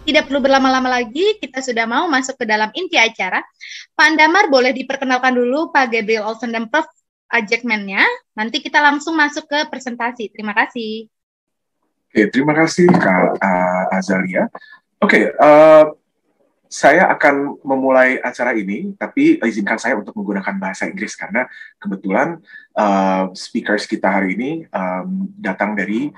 Tidak perlu berlama-lama lagi, kita sudah mau masuk ke dalam inti acara. Pak Andamar boleh diperkenalkan dulu Pak Gabriel Olson dan Prof. JACKMAN-nya. Nanti kita langsung masuk ke presentasi. Terima kasih. Oke, terima kasih Kak Azalia. Oke, saya akan memulai acara ini, tapi izinkan saya untuk menggunakan bahasa Inggris karena kebetulan speakers kita hari ini datang dari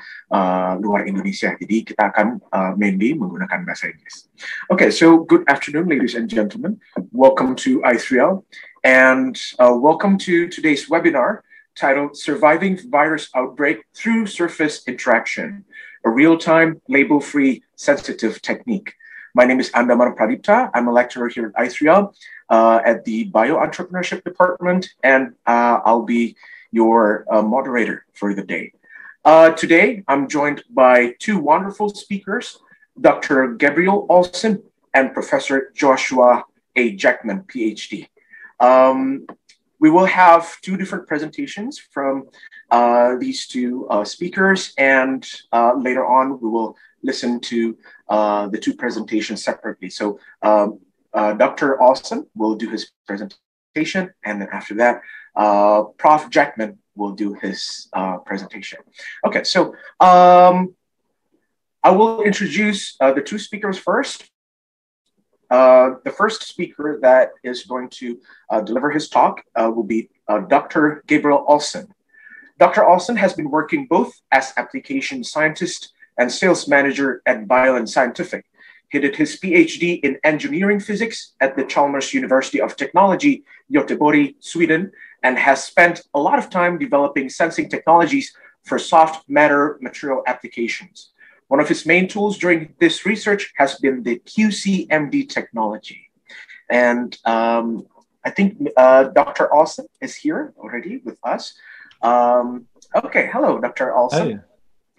luar Indonesia. Jadi kita akan mainly menggunakan bahasa Inggris. Okay, so good afternoon, ladies and gentlemen. Welcome to I3L, and welcome to today's webinar titled Surviving Virus Outbreak Through Surface Interaction, a real-time, label-free, sensitive technique. My name is Andamar Pradipta. I'm a lecturer here at I3L at the Bioentrepreneurship Department, and I'll be your moderator for the day. Today, I'm joined by two wonderful speakers, Dr. Gabriel Olson and Professor Joshua A. JACKMAN, PhD. We will have two different presentations from these two speakers, and later on, we will listen to the two presentations separately. So Dr. Olson will do his presentation, and then after that, Prof. JACKMAN will do his presentation. Okay, so I will introduce the two speakers first. The first speaker that is going to deliver his talk will be Dr. Gabriel Olson. Dr. Olson has been working both as application scientist and sales manager at Biolin Scienctifi. He did his PhD in engineering physics at the Chalmers University of Technology, Göteborg, Sweden, and has spent a lot of time developing sensing technologies for soft matter material applications. One of his main tools during this research has been the QCMD technology. And I think Dr. Olson is here already with us. Okay, hello, Dr. Olson. Hi.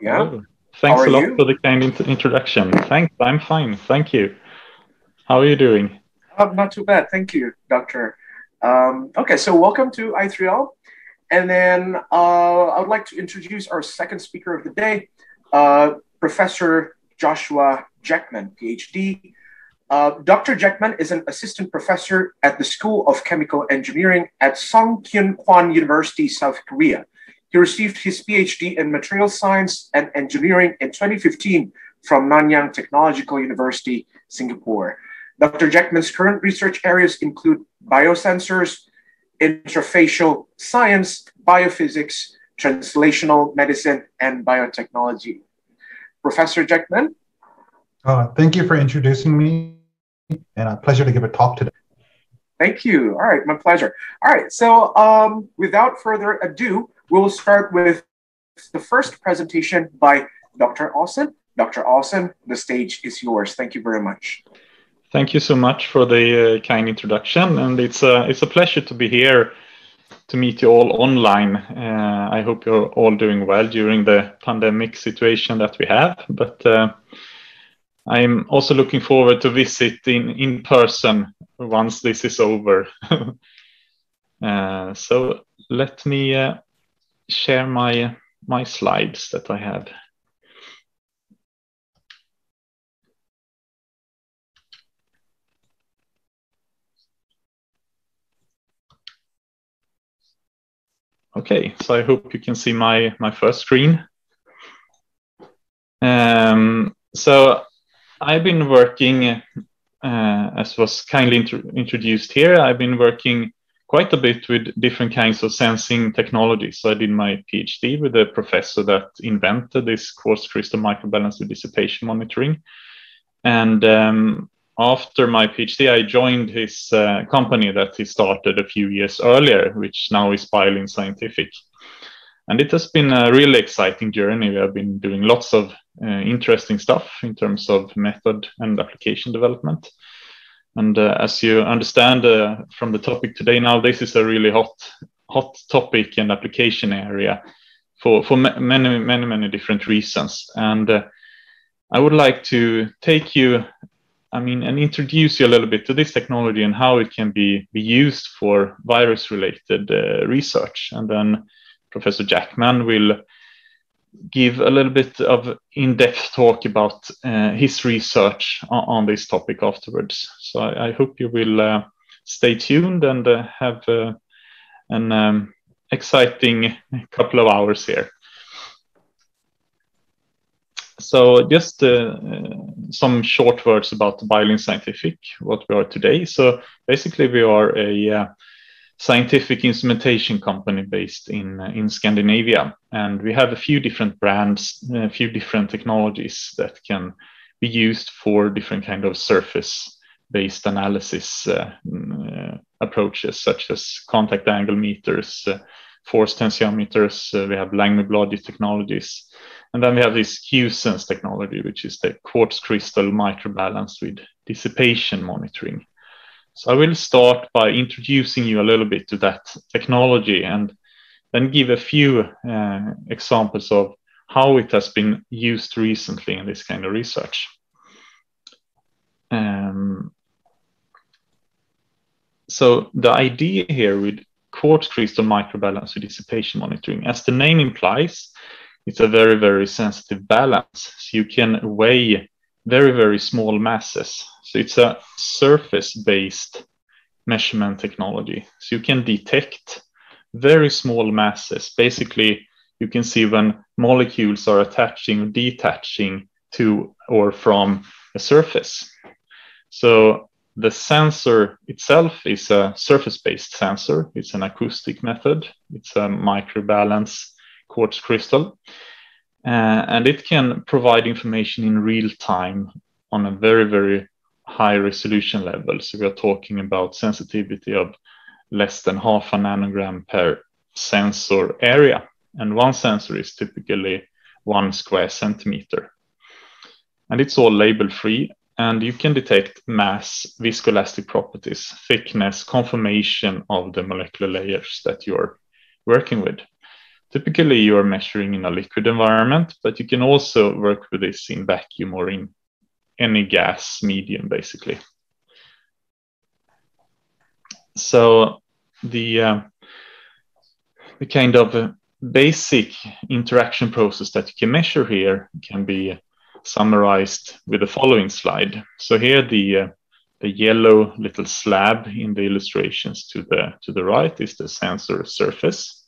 Yeah. Hello. Thanks a lot for the kind introduction. Thanks, I'm fine, thank you. How are you doing? Not too bad, thank you, Doctor. Okay, so welcome to I3L. And then I would like to introduce our second speaker of the day, Professor Joshua JACKMAN, PhD. Dr. JACKMAN is an assistant professor at the School of Chemical Engineering at Sungkyunkwan University, South Korea. He received his PhD in Material Science and Engineering in 2015 from Nanyang Technological University, Singapore. Dr. JACKMAN's current research areas include biosensors, interfacial science, biophysics, translational medicine, and biotechnology. Professor JACKMAN? Thank you for introducing me, and a pleasure to give a talk today. Thank you. All right, my pleasure. All right, so without further ado, we'll start with the first presentation by Dr. Olson. Dr. Olson, the stage is yours. Thank you very much. Thank you so much for the kind introduction, and it's a pleasure to be here to meet you all online. I hope you're all doing well during the pandemic situation that we have, but I'm also looking forward to visit in person once this is over. So let me share my slides that I have. Okay, so I hope you can see my first screen. So I've been working, as was kindly introduced here, I've been working quite a bit with different kinds of sensing technologies. So I did my PhD with the professor that invented this quartz crystal microbalancer dissipation monitoring. And after my PhD, I joined his company that he started a few years earlier, which now is Biolin Scienctifi. And it has been a really exciting journey. We have been doing lots of interesting stuff in terms of method and application development. And as you understand from the topic today now, this is a really hot topic and application area for many different reasons. And I would like to take you, and introduce you a little bit to this technology and how it can be used for virus-related research. And then Professor JACKMAN will give a little bit of in-depth talk about his research on this topic afterwards. So I hope you will stay tuned and have an exciting couple of hours here. So just some short words about Biolin Scienctifi, what we are today. So basically we are a scientific instrumentation company based in Scandinavia, and we have a few different brands, a few different technologies that can be used for different kind of surface-based analysis approaches, such as contact angle meters, force tensiometers. We have Langmuir technologies, and then we have this Q-Sense technology, which is the quartz crystal microbalance with dissipation monitoring. So I will start by introducing you a little bit to that technology and then give a few examples of how it has been used recently in this kind of research. So the idea here with quartz crystal microbalance with dissipation monitoring, as the name implies, it's a very, very sensitive balance. So you can weigh very, very small masses. So it's a surface-based measurement technology. So you can detect very small masses. Basically, you can see when molecules are attaching or detaching to or from a surface. So the sensor itself is a surface-based sensor. It's an acoustic method. It's a microbalance quartz crystal. And it can provide information in real time on a very, very high resolution level. So we are talking about sensitivity of less than half a nanogram per sensor area. And one sensor is typically 1 square centimeter. And it's all label free. And you can detect mass, viscoelastic properties, thickness, conformation of the molecular layers that you're working with. Typically, you're measuring in a liquid environment, but you can also work with this in vacuum or in any gas medium, basically. So the kind of basic interaction process that you can measure here can be summarized with the following slide. So here the yellow little slab in the illustrations to the right is the sensor surface.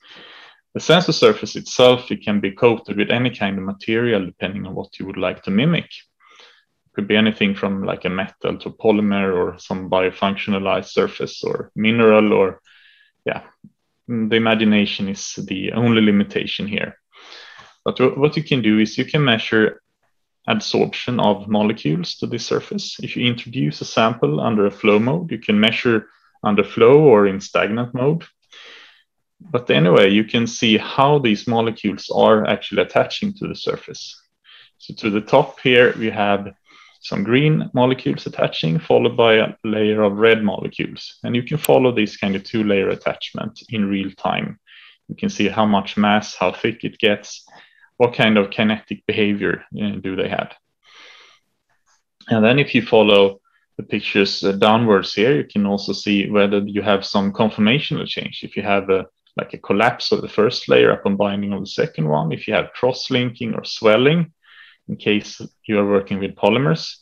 The sensor surface itself, it can be coated with any kind of material depending on what you would like to mimic. It could be anything from like a metal to polymer or some biofunctionalized surface or mineral, or yeah, the imagination is the only limitation here. But what you can do is you can measure adsorption of molecules to this surface. If you introduce a sample under a flow mode, you can measure under flow or in stagnant mode. But anyway, you can see how these molecules are actually attaching to the surface. So to the top here, we have some green molecules attaching, followed by a layer of red molecules. And you can follow this kind of 2-layer attachment in real time. You can see how much mass, how thick it gets, what kind of kinetic behavior do they have. And then if you follow the pictures downwards here, you can also see whether you have some conformational change. If you have like a collapse of the first layer upon binding of the second one, if you have cross-linking or swelling, in case you are working with polymers.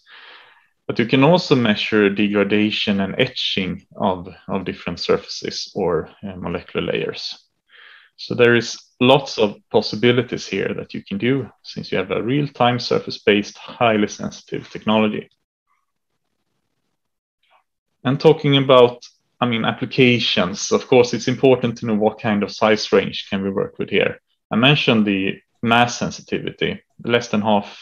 But you can also measure degradation and etching of different surfaces or molecular layers. So there is lots of possibilities here that you can do since you have a real-time surface-based, highly sensitive technology. And talking about applications, of course, it's important to know what kind of size range can we work with here. I mentioned the mass sensitivity, less than half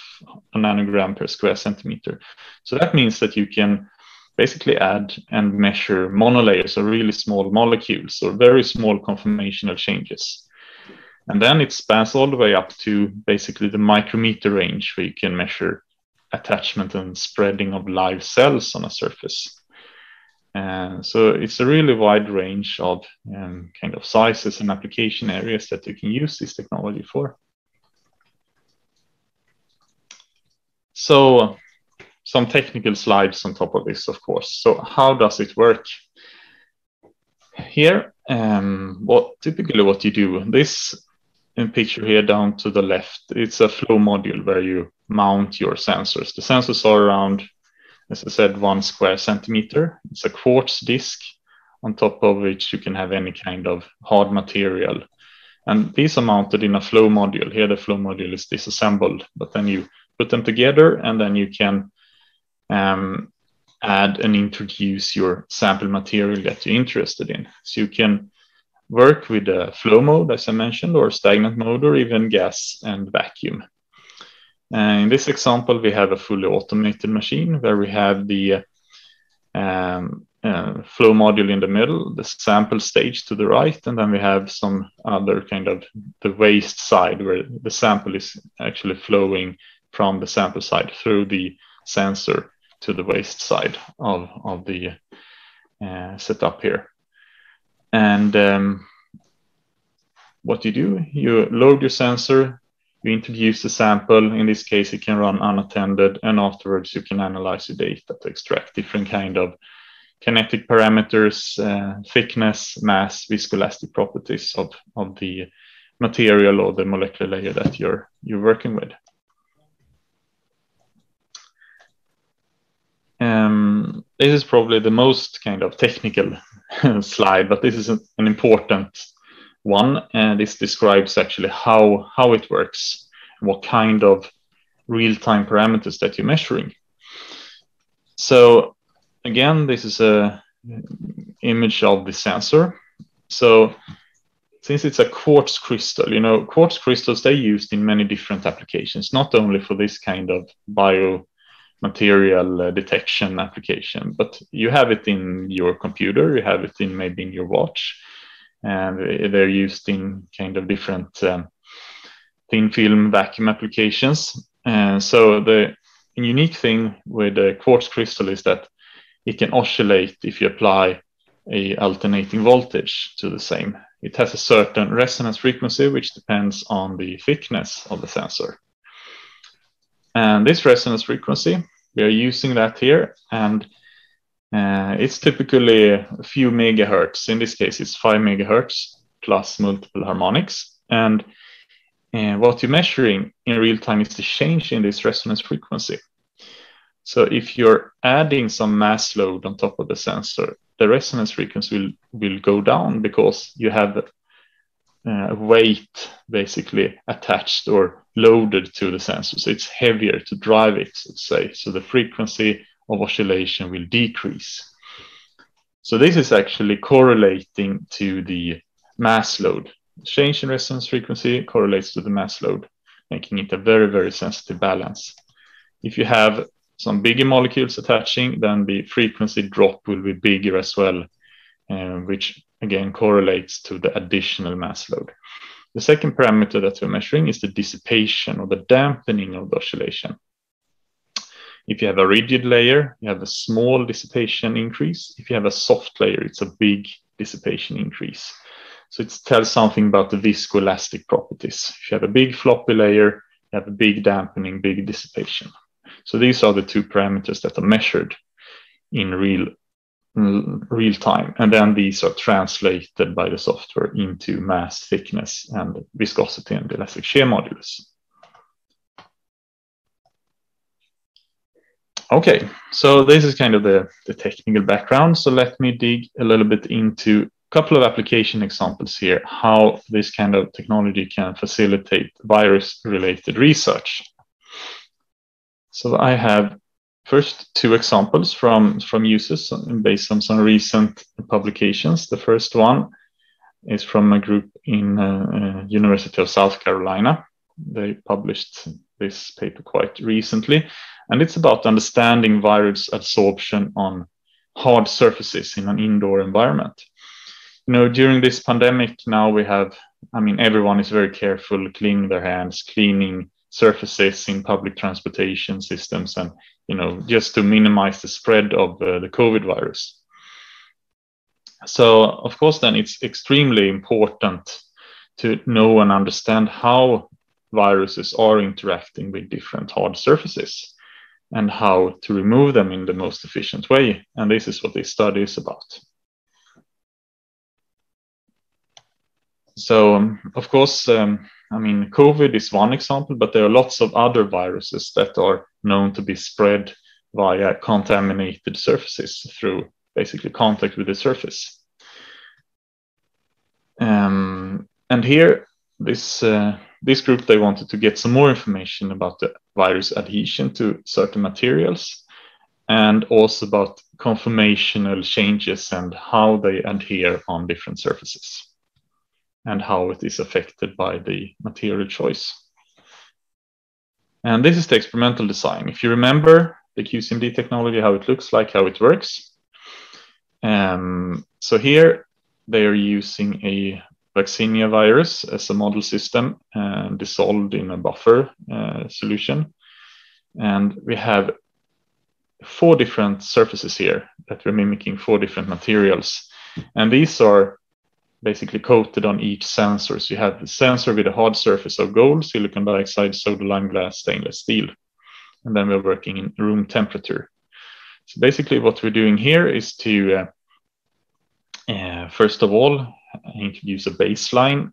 a nanogram per square centimeter. So that means that you can basically add and measure monolayers or really small molecules or very small conformational changes. And then it spans all the way up to basically the micrometer range, where you can measure attachment and spreading of live cells on a surface. So it's a really wide range of kind of sizes and application areas that you can use this technology for. So some technical slides on top of this, of course. So how does it work? Here, typically what you do, this picture here down to the left, it's a flow module where you mount your sensors. The sensors are around, as I said, 1 square centimeter. It's a quartz disc on top of which you can have any kind of hard material. And these are mounted in a flow module. Here the flow module is disassembled, but then you put them together and then you can add and introduce your sample material that you're interested in. So you can work with a flow mode, as I mentioned, or stagnant mode, or even gas and vacuum. In this example, we have a fully automated machine where we have the flow module in the middle, the sample stage to the right, and then we have some other kind of the waste side where the sample is actually flowing from the sample side through the sensor to the waste side of the setup here. And what you do, you load your sensor, you introduce the sample. In this case, it can run unattended, and afterwards you can analyze your data to extract different kind of kinetic parameters, thickness, mass, viscoelastic properties of the material or the molecular layer that you're working with. This is probably the most kind of technical slide, but this is an important one, and this describes actually how it works, what kind of real-time parameters that you're measuring. So again, this is a image of the sensor. So since it's a quartz crystal, you know, quartz crystals, they're used in many different applications, not only for this kind of biomaterial detection application, but you have it in your computer, you have it in maybe in your watch, and they're used in kind of different thin film vacuum applications. And so the unique thing with the quartz crystal is that it can oscillate if you apply a alternating voltage to the same. It has a certain resonance frequency, which depends on the thickness of the sensor. And this resonance frequency, we are using that here, and it's typically a few megahertz. In this case, it's 5 megahertz plus multiple harmonics. And what you're measuring in real time is the change in this resonance frequency. So if you're adding some mass load on top of the sensor, the resonance frequency will go down because you have weight basically attached or loaded to the sensor. So it's heavier to drive it, let's say. So the frequency of oscillation will decrease. So this is actually correlating to the mass load. Change in resonance frequency correlates to the mass load, making it a very, very sensitive balance. If you have some bigger molecules attaching, then the frequency drop will be bigger as well, which again correlates to the additional mass load. The second parameter that we're measuring is the dissipation or the dampening of the oscillation. If you have a rigid layer, you have a small dissipation increase. If you have a soft layer, it's a big dissipation increase. So it tells something about the viscoelastic properties. If you have a big floppy layer, you have a big dampening, big dissipation. So these are the two parameters that are measured in real time. And then these are translated by the software into mass, thickness, and viscosity and elastic shear modulus. Okay, so this is kind of the technical background. So let me dig a little bit into a couple of application examples here, how this kind of technology can facilitate virus-related research. So I have first two examples from users based on some recent publications. The first one is from a group in University of South Carolina. They published this paper quite recently, and it's about understanding virus absorption on hard surfaces in an indoor environment. You know, during this pandemic now we have, I mean, everyone is very careful cleaning their hands, cleaning surfaces in public transportation systems, and, you know, just to minimize the spread of the COVID virus. So of course, then it's extremely important to know and understand how viruses are interacting with different hard surfaces and how to remove them in the most efficient way. And this is what this study is about. So, of course, I mean, COVID is one example, but there are lots of other viruses that are known to be spread via contaminated surfaces through basically contact with the surface. And here, this group, they wanted to get some more information about the virus adhesion to certain materials, and also about conformational changes and how they adhere on different surfaces, and how it is affected by the material choice. And this is the experimental design. If you remember the QCMD technology, how it looks like, how it works. So here they are using a vaccinia virus as a model system dissolved in a buffer solution. And we have 4 different surfaces here that we're mimicking, 4 different materials. And these are basically coated on each sensor. So you have the sensor with a hard surface of gold, silicon dioxide, soda lime glass, stainless steel. And then we're working in room temperature. So basically what we're doing here is to, first of all, introduce a baseline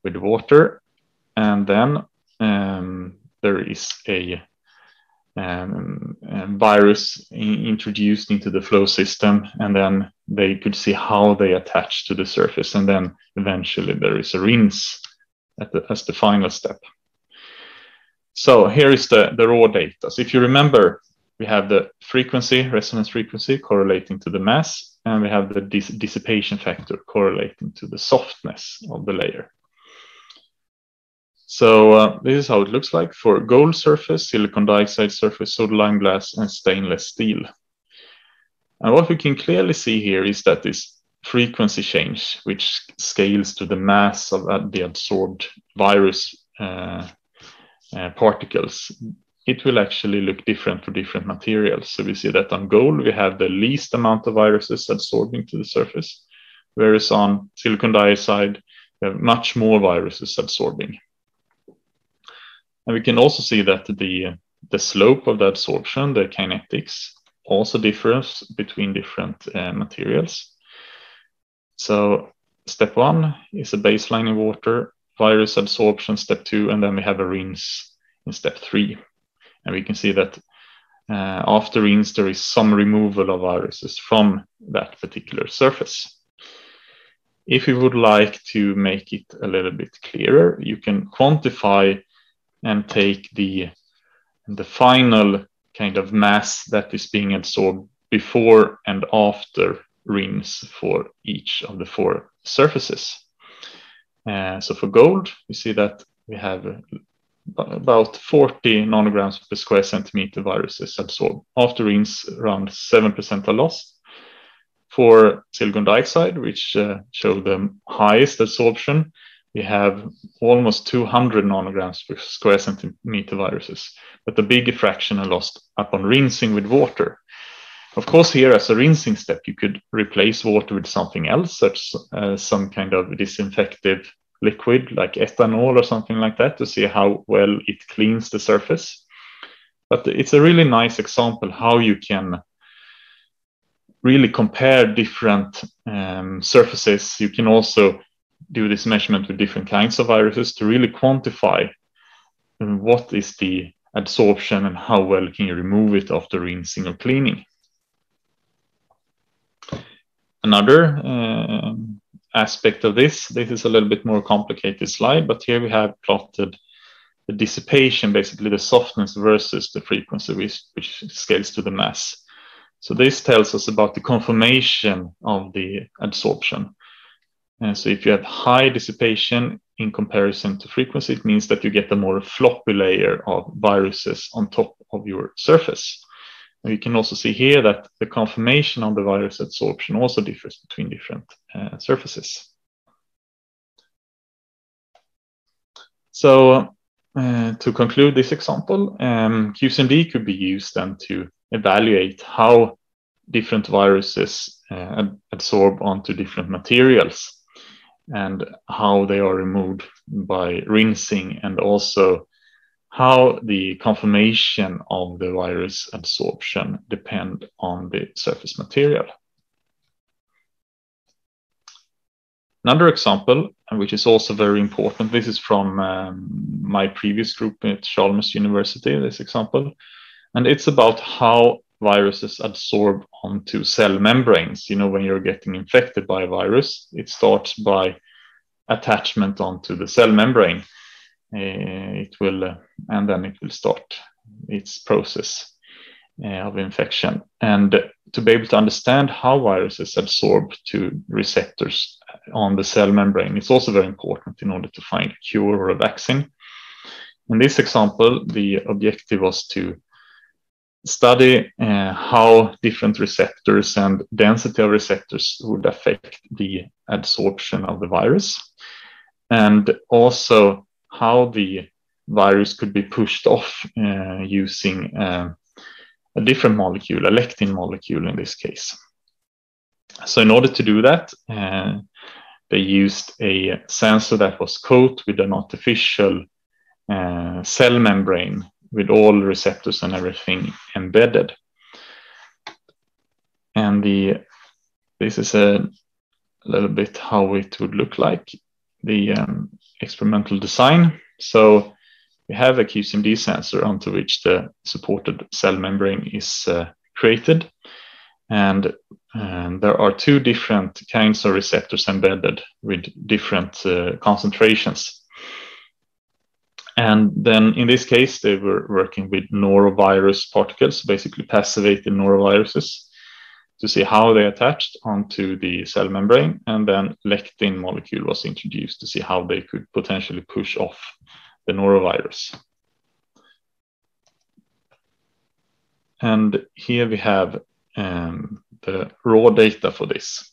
with water. And then there is a virus introduced into the flow system, and then they could see how they attach to the surface, and then eventually there is a rinse as the final step. So here is the raw data. So if you remember, we have the frequency, resonance frequency correlating to the mass, and we have the dissipation factor correlating to the softness of the layer. So this is how it looks like for gold surface, silicon dioxide surface, soda lime glass, and stainless steel. And what we can clearly see here is that this frequency change, which scales to the mass of the absorbed virus particles, it will actually look different for different materials. So we see that on gold, we have the least amount of viruses adsorbing to the surface, whereas on silicon dioxide, we have much more viruses adsorbing. And we can also see that the slope of the absorption, the kinetics, also differs between different materials. So step 1 is a baseline in water, virus absorption, step 2, and then we have a rinse in step 3. And we can see that after rinse, there is some removal of viruses from that particular surface. If you would like to make it a little bit clearer, you can quantify and take the final kind of mass that is being absorbed before and after rinse for each of the 4 surfaces. So for gold, we see that we have about 40 nanograms per square centimeter viruses absorbed. After rinse, around 7% are lost. For silicon dioxide, which show the highest absorption, we have almost 200 nanograms per square centimeter viruses, but the bigger fraction are lost upon rinsing with water. Of course, here as a rinsing step, you could replace water with something else, such as some kind of disinfective liquid like ethanol or something like that, to see how well it cleans the surface. But it's a really nice example how you can really compare different surfaces. You can also do this measurement with different kinds of viruses to really quantify what is the adsorption and how well can you remove it after rinsing or cleaning. Another aspect of this is a little bit more complicated slide, but here we have plotted the dissipation, basically the softness versus the frequency, which scales to the mass. So this tells us about the conformation of the adsorption. So if you have high dissipation in comparison to frequency, it means that you get a more floppy layer of viruses on top of your surface. And you can also see here that the conformation of the virus adsorption also differs between different surfaces. So to conclude this example, QCMD could be used then to evaluate how different viruses adsorb onto different materials and how they are removed by rinsing, and also how the conformation of the virus adsorption depend on the surface material. Another example, which is also very important, this is from my previous group at Chalmers University, this example, and it's about how viruses adsorb onto cell membranes. You know, when you're getting infected by a virus, it starts by attachment onto the cell membrane. It will, and then it will start its process of infection. And to be able to understand how viruses adsorb to receptors on the cell membrane, it's also very important in order to find a cure or a vaccine. In this example, the objective was to study how different receptors and density of receptors would affect the adsorption of the virus, and also how the virus could be pushed off using a different molecule, a lectin molecule in this case. So in order to do that, they used a sensor that was coated with an artificial cell membrane with all receptors and everything embedded. And this is a little bit how it would look like, the experimental design. So we have a QCMD sensor onto which the supported cell membrane is created. And there are two different kinds of receptors embedded with different concentrations. And then in this case, they were working with norovirus particles, basically passivated noroviruses, to see how they attached onto the cell membrane. And then lectin molecule was introduced to see how they could potentially push off the norovirus. And here we have the raw data for this.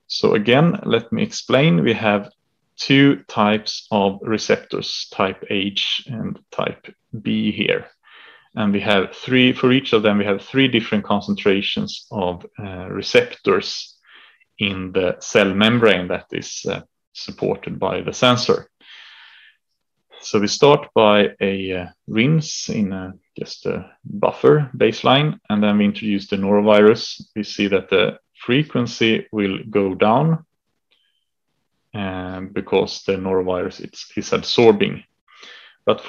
So again, let me explain. We have two types of receptors, type H and type B here. And we have three, for each of them, we have three different concentrations of receptors in the cell membrane that is supported by the sensor. So we start by a rinse in just a buffer baseline, and then we introduce the norovirus. We see that the frequency will go down because the norovirus is absorbing. But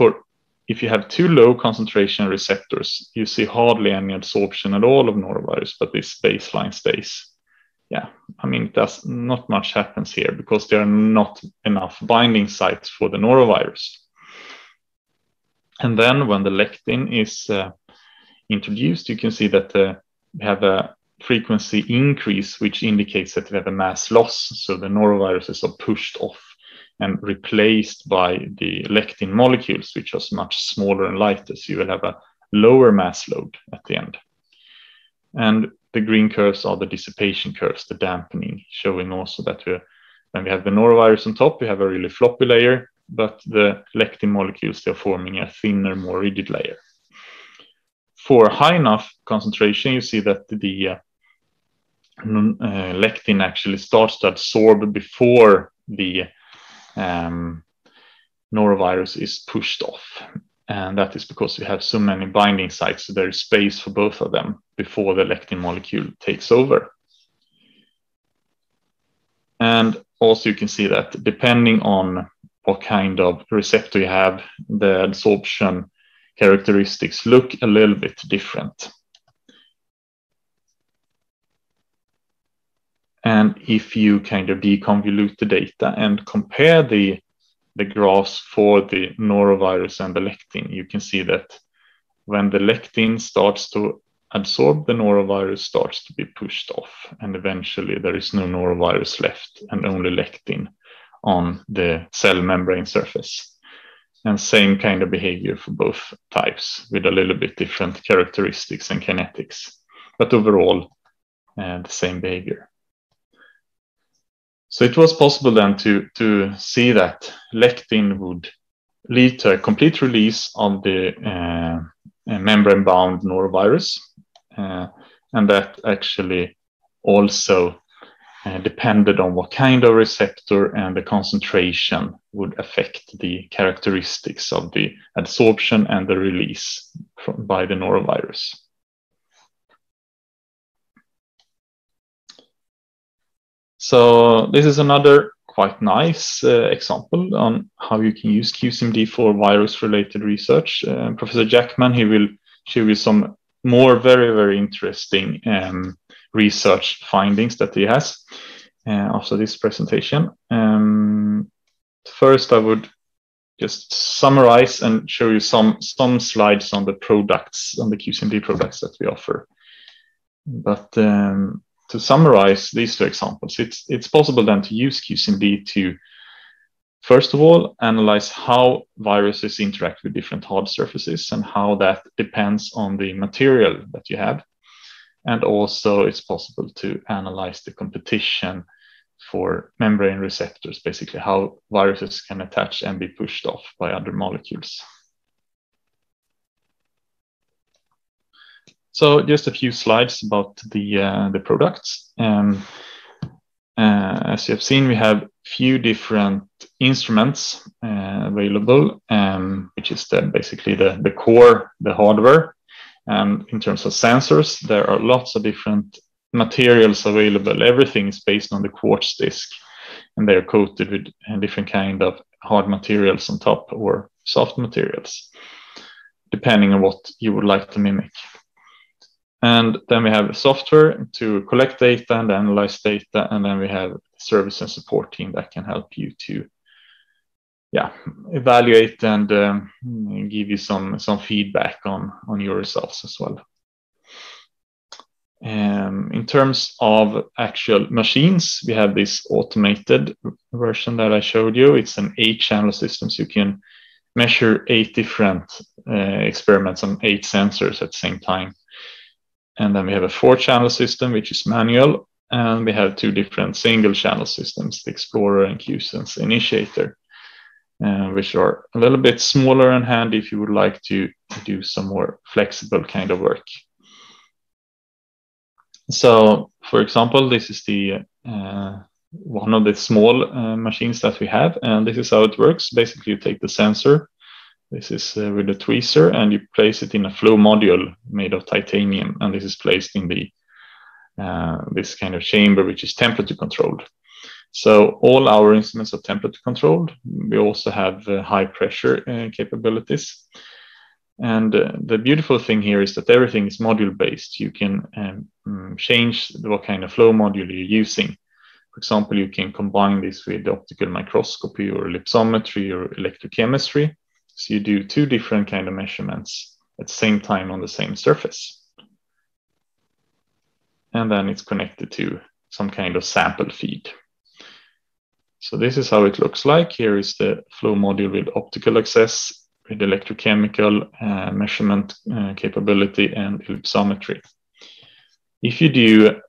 if you have too low concentration receptors, you see hardly any absorption at all of norovirus, but this baseline stays. Yeah, I mean, not much happens here because there are not enough binding sites for the norovirus. And then when the lectin is introduced, you can see that we have a frequency increase, which indicates that we have a mass loss. So the noroviruses are pushed off and replaced by the lectin molecules, which are much smaller and lighter. So you will have a lower mass load at the end. And the green curves are the dissipation curves, the dampening, showing also that when we have the norovirus on top, we have a really floppy layer, but the lectin molecules, they're forming a thinner, more rigid layer. For high enough concentration, you see that the lectin actually starts to absorb before the norovirus is pushed off. And that is because we have so many binding sites, so there is space for both of them before the lectin molecule takes over. And also you can see that depending on what kind of receptor you have, the adsorption characteristics look a little bit different. And if you kind of deconvolute the data and compare the graphs for the norovirus and the lectin, you can see that when the lectin starts to adsorb, the norovirus starts to be pushed off, and eventually there is no norovirus left and only lectin on the cell membrane surface. And same kind of behavior for both types with a little bit different characteristics and kinetics, but overall the same behavior. So it was possible then to see that lectin would lead to a complete release of the membrane-bound norovirus, and that actually also depended on what kind of receptor and the concentration would affect the characteristics of the adsorption and the release by the norovirus. So this is another quite nice example on how you can use QCMD for virus-related research. Professor JACKMAN, he will show you some more very, very interesting research findings that he has after this presentation. First, I would just summarize and show you some slides on the products, on the QCMD products that we offer. But to summarize these two examples, it's possible then to use QCMD to, first of all, analyze how viruses interact with different hard surfaces and how that depends on the material that you have. And also it's possible to analyze the competition for membrane receptors, basically how viruses can attach and be pushed off by other molecules. So just a few slides about the products. As you have seen, we have few different instruments available, which is basically the core, the hardware. In terms of sensors, there are lots of different materials available. Everything is based on the quartz disc, and they're coated with different kind of hard materials on top or soft materials, depending on what you would like to mimic. And then we have software to collect data and analyze data, and then we have service and support team that can help you to evaluate and give you some feedback on your results as well. In terms of actual machines, we have this automated version that I showed you. It's an 8-channel system, so you can measure 8 different experiments on 8 sensors at the same time. And then we have a 4-channel system, which is manual, and we have 2 different single-channel systems, the Explorer and QSense Initiator, which are a little bit smaller and handy if you would like to do some more flexible kind of work. So, for example, this is the one of the small machines that we have, and this is how it works. Basically, you take the sensor. This is with a tweezer, and you place it in a flow module made of titanium, and this is placed in the this kind of chamber, which is temperature controlled. So all our instruments are temperature controlled. We also have high pressure capabilities. And the beautiful thing here is that everything is module based. You can change what kind of flow module you're using. For example, you can combine this with optical microscopy or ellipsometry or electrochemistry. So you do 2 different kind of measurements at the same time on the same surface. And then it's connected to some kind of sample feed. So this is how it looks like. Here is the flow module with optical access, with electrochemical measurement capability and ellipsometry. If you do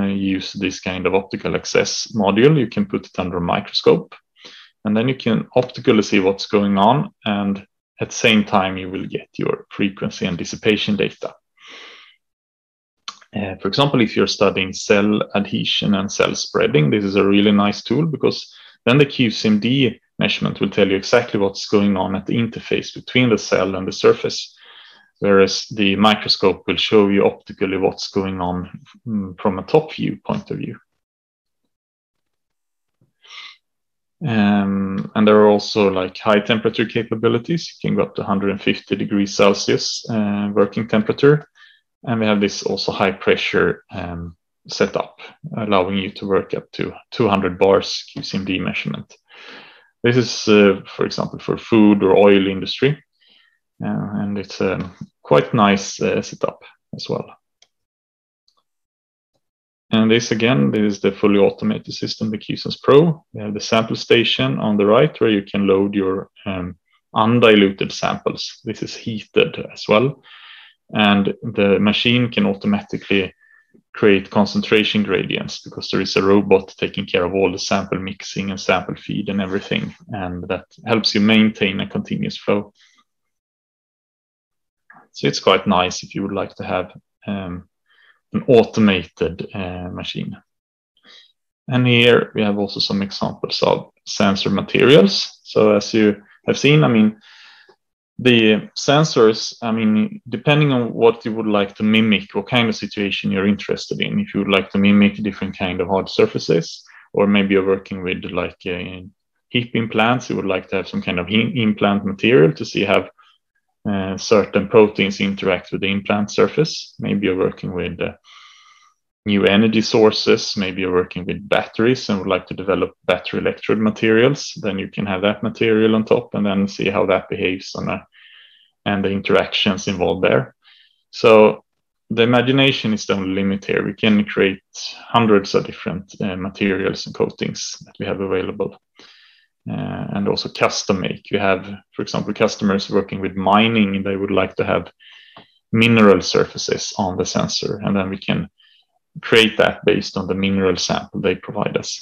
use this kind of optical access module, you can put it under a microscope, and then you can optically see what's going on, and at the same time you will get your frequency and dissipation data. For example, if you're studying cell adhesion and cell spreading, this is a really nice tool, because then the QCMD measurement will tell you exactly what's going on at the interface between the cell and the surface, whereas the microscope will show you optically what's going on from a top view point of view. And there are also like high temperature capabilities. You can go up to 150 degrees Celsius working temperature. And we have this also high pressure setup, allowing you to work up to 200 bars QCMD measurement. This is, for example, for food or oil industry. And it's a quite nice setup as well. And this again, this is the fully automated system, the QSense Pro. We have the sample station on the right where you can load your undiluted samples. This is heated as well. And the machine can automatically create concentration gradients because there is a robot taking care of all the sample mixing and sample feed and everything. And that helps you maintain a continuous flow. So it's quite nice if you would like to have an automated machine. And here we have also some examples of sensor materials. So as you have seen, I mean, the sensors, I mean, depending on what you would like to mimic, what kind of situation you're interested in, if you would like to mimic different kind of hard surfaces, or maybe you're working with like hip implants. You would like to have some kind of implant material to see how certain proteins interact with the implant surface. Maybe you're working with new energy sources. Maybe you're working with batteries and would like to develop battery electrode materials. Then you can have that material on top and then see how that behaves and the interactions involved there. So the imagination is the only limit here. We can create hundreds of different materials and coatings that we have available. And also custom make. You have, for example, customers working with mining. They would like to have mineral surfaces on the sensor, and then we can create that based on the mineral sample they provide us.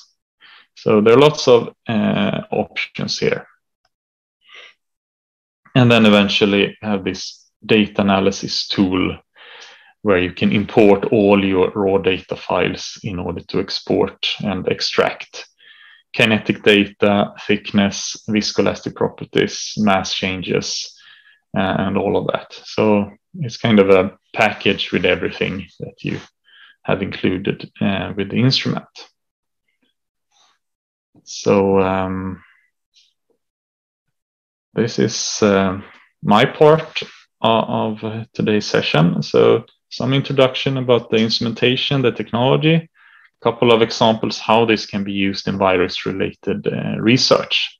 So there are lots of options here. And then eventually have this data analysis tool where you can import all your raw data files in order to export and extract kinetic data, thickness, viscoelastic properties, mass changes, and all of that. So it's kind of a package with everything that you have included with the instrument. So this is my part of today's session. So some introduction about the instrumentation, the technology, couple of examples how this can be used in virus-related research.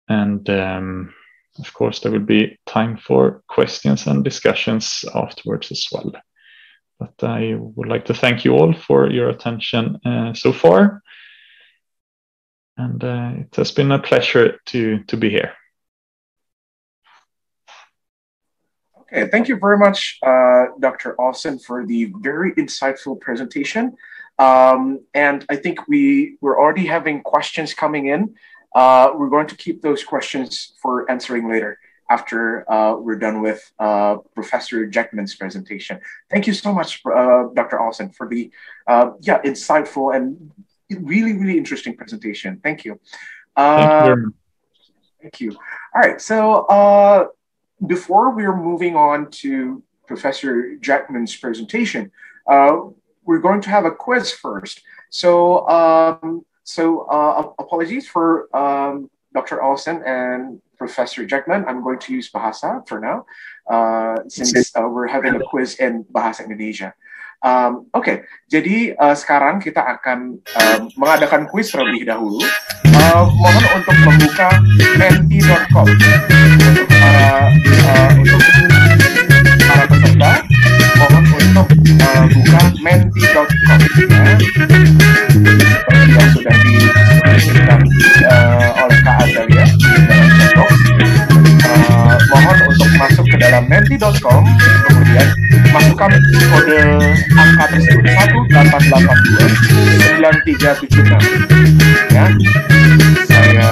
And of course, there will be time for questions and discussions afterwards as well. But I would like to thank you all for your attention so far. And it has been a pleasure to be here. Okay, thank you very much, Dr. Olsson, for the very insightful presentation. And I think we're already having questions coming in. We're going to keep those questions for answering later after we're done with Professor JACKMAN's presentation. Thank you so much, Dr. Olsson, for the insightful and really, really interesting presentation. Thank you. Thank you. All right, so before we're moving on to Professor JACKMAN's presentation, we're going to have a quiz first. So, apologies for Dr. Olsson and Professor JACKMAN. I'm going to use Bahasa for now, since we're having a quiz in Bahasa Indonesia. Oke, jadi sekarang kita akan mengadakan quiz terlebih dahulu. Mohon untuk membuka menti.com untuk para peserta. Mohon untuk buka menti.com ya. Seperti yang sudah disebutkan oleh Kak Azalia di dalam chat box. Mohon untuk masuk ke dalam menti.com, kemudian masukkan kode angka tersebut 1882-9376 ya. Saya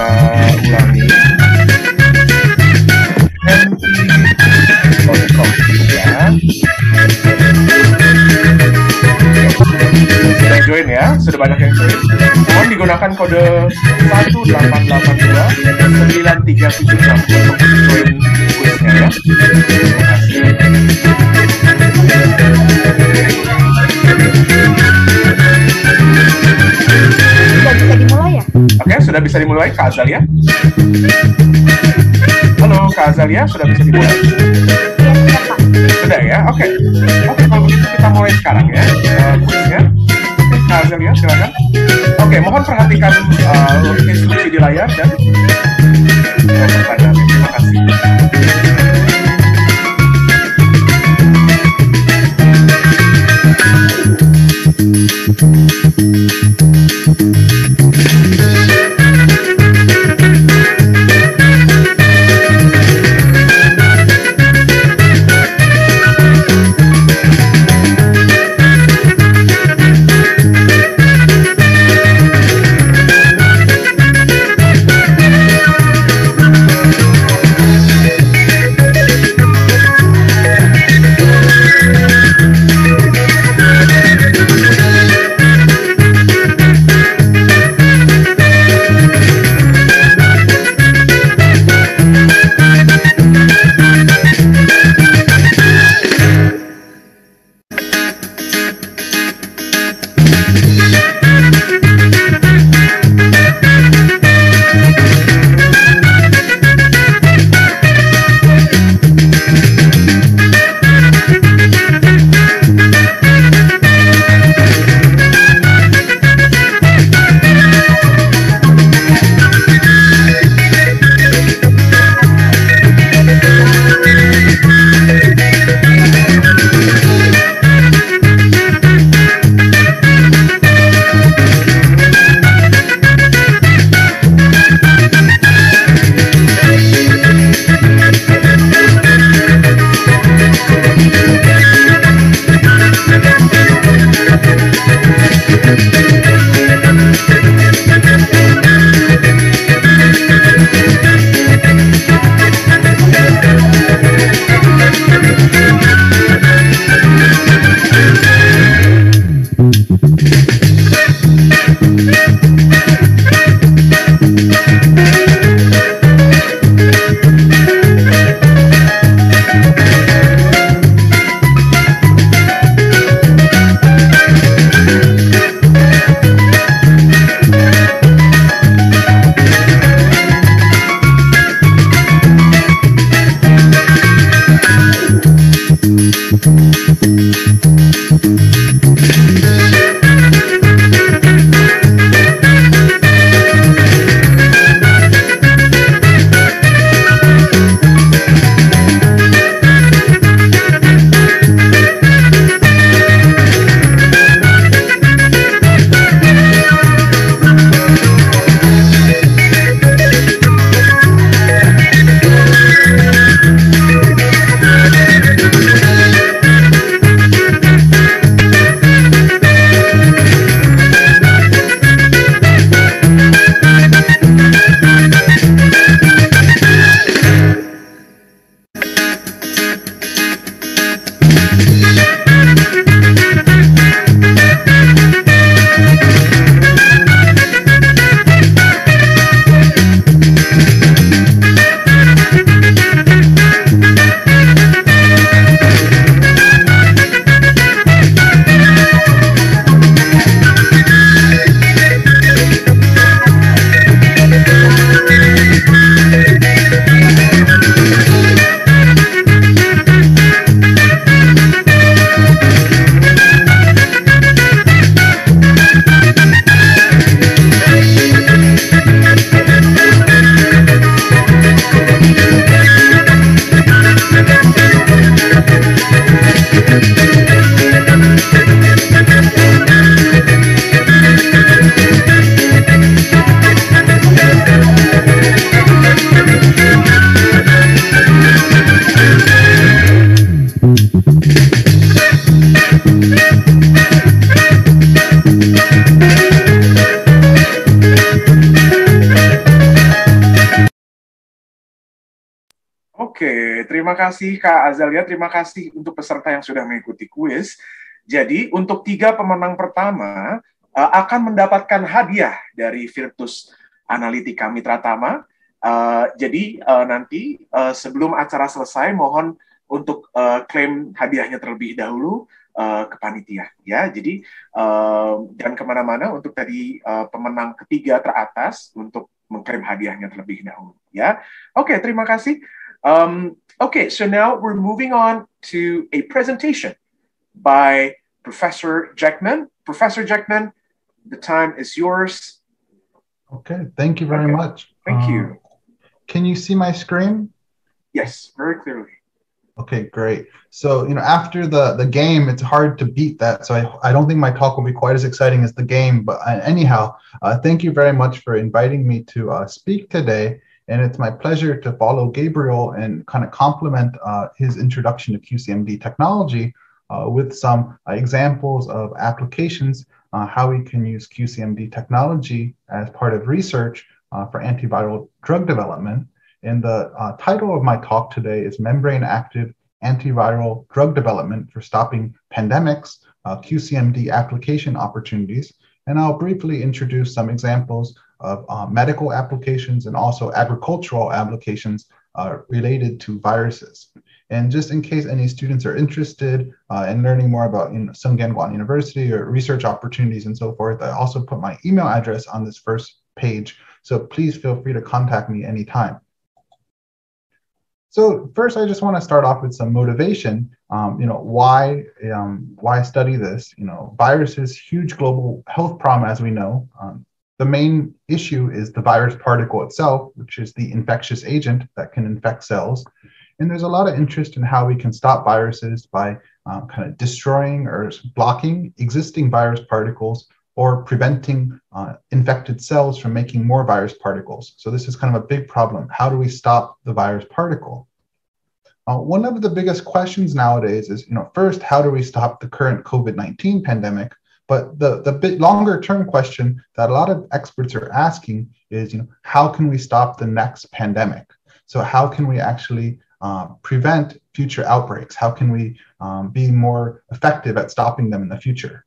ulangi, menti.com ya. Sudah join ya, sudah banyak yang join. Mohon digunakan kode 1882-9376 untuk join kuisnya ya. Terima kasih. Sudah bisa dimulai ya? Oke, sudah bisa dimulai, Kak Azalia. Halo, Kak Azalia, sudah bisa dimulai? Iya, Pak. Sudah ya, oke. Oke, kalau begitu kita mulai sekarang ya, kuisnya. Kak Azalia, silakan. Oke, mohon perhatikan instruksi di layar dan pertanyaan. Terima kasih. Oke, terima kasih Kak Azalia, terima kasih untuk peserta yang sudah mengikuti kuis. Jadi untuk 3 pemenang pertama akan mendapatkan hadiah dari Virtus Analitika Mitratama. Jadi nanti sebelum acara selesai, mohon untuk klaim hadiahnya terlebih dahulu ke panitia. Ya, jadi dan kemana-mana untuk tadi pemenang ketiga teratas untuk mengklaim hadiahnya terlebih dahulu. Ya, oke, terima kasih. Okay, so now we're moving on to a presentation by Professor JACKMAN. Professor JACKMAN, the time is yours. Okay, thank you very much. Thank you. Can you see my screen? Yes, very clearly. Okay, great. So, after the game, it's hard to beat that. So I don't think my talk will be quite as exciting as the game. But anyhow, thank you very much for inviting me to speak today. And it's my pleasure to follow Gabriel and kind of complement his introduction to QCMD technology with some examples of applications, how we can use QCMD technology as part of research for antiviral drug development. And the title of my talk today is Membrane-Active Antiviral Drug Development for Stopping Pandemics, QCMD Application Opportunities. And I'll briefly introduce some examples of medical applications and also agricultural applications related to viruses. And just in case any students are interested in learning more about Sungkyunkwan University or research opportunities and so forth, I also put my email address on this first page. So please feel free to contact me anytime. So first, I just want to start off with some motivation. Why study this? Viruses, huge global health problem, as we know. The main issue is the virus particle itself, which is the infectious agent that can infect cells. And there's a lot of interest in how we can stop viruses by kind of destroying or blocking existing virus particles or preventing infected cells from making more virus particles. So this is kind of a big problem. How do we stop the virus particle? One of the biggest questions nowadays is, first, how do we stop the current COVID-19 pandemic? But the bit longer term question that a lot of experts are asking is, how can we stop the next pandemic? So how can we actually prevent future outbreaks? How can we be more effective at stopping them in the future?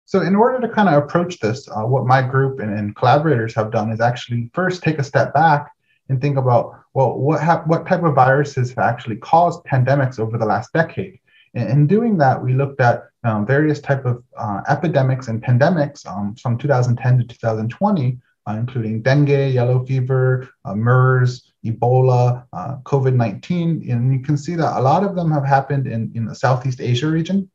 So in order to kind of approach this, what my group and collaborators have done is actually first take a step back and think about, well, what type of viruses have actually caused pandemics over the last decade? In doing that, we looked at various type of epidemics and pandemics from 2010 to 2020, including dengue, yellow fever, MERS, Ebola, COVID-19. And you can see that a lot of them have happened in the Southeast Asia region,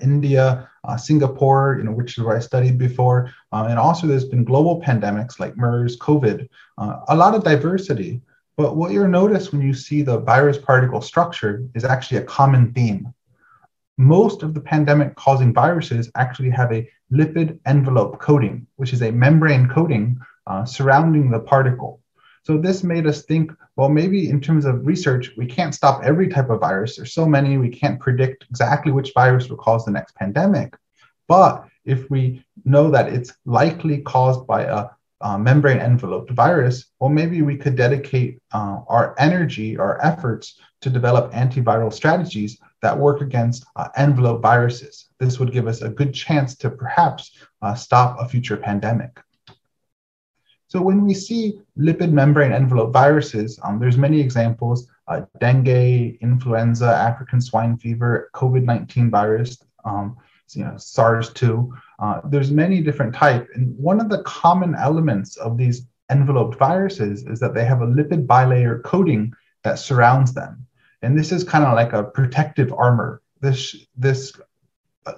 India, Singapore, which is where I studied before. And also there's been global pandemics like MERS, COVID, a lot of diversity. But what you'll notice when you see the virus particle structure is actually a common theme. Most of the pandemic causing viruses actually have a lipid envelope coating, which is a membrane coating surrounding the particle. So this made us think, well, maybe in terms of research, we can't stop every type of virus. There's so many, we can't predict exactly which virus will cause the next pandemic. But if we know that it's likely caused by a membrane enveloped virus, well, maybe we could dedicate our energy, our efforts to develop antiviral strategies that work against envelope viruses. This would give us a good chance to perhaps stop a future pandemic. So when we see lipid membrane envelope viruses, there's many examples, dengue, influenza, African swine fever, COVID-19 virus, SARS-2. There's many different types. And one of the common elements of these enveloped viruses is that they have a lipid bilayer coating that surrounds them. And this is kind of like a protective armor. This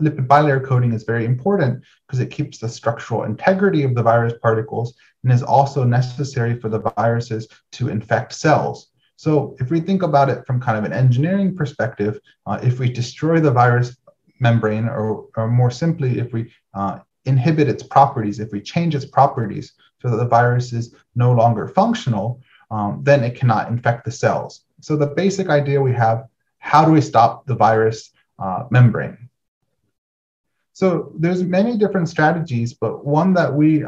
lipid bilayer coating is very important because it keeps the structural integrity of the virus particles and is also necessary for the viruses to infect cells. So if we think about it from kind of an engineering perspective, if we destroy the virus membrane, or more simply, if we inhibit its properties, if we change its properties so that the virus is no longer functional, then it cannot infect the cells. So the basic idea we have, how do we stop the virus membrane? So there's many different strategies, but one that we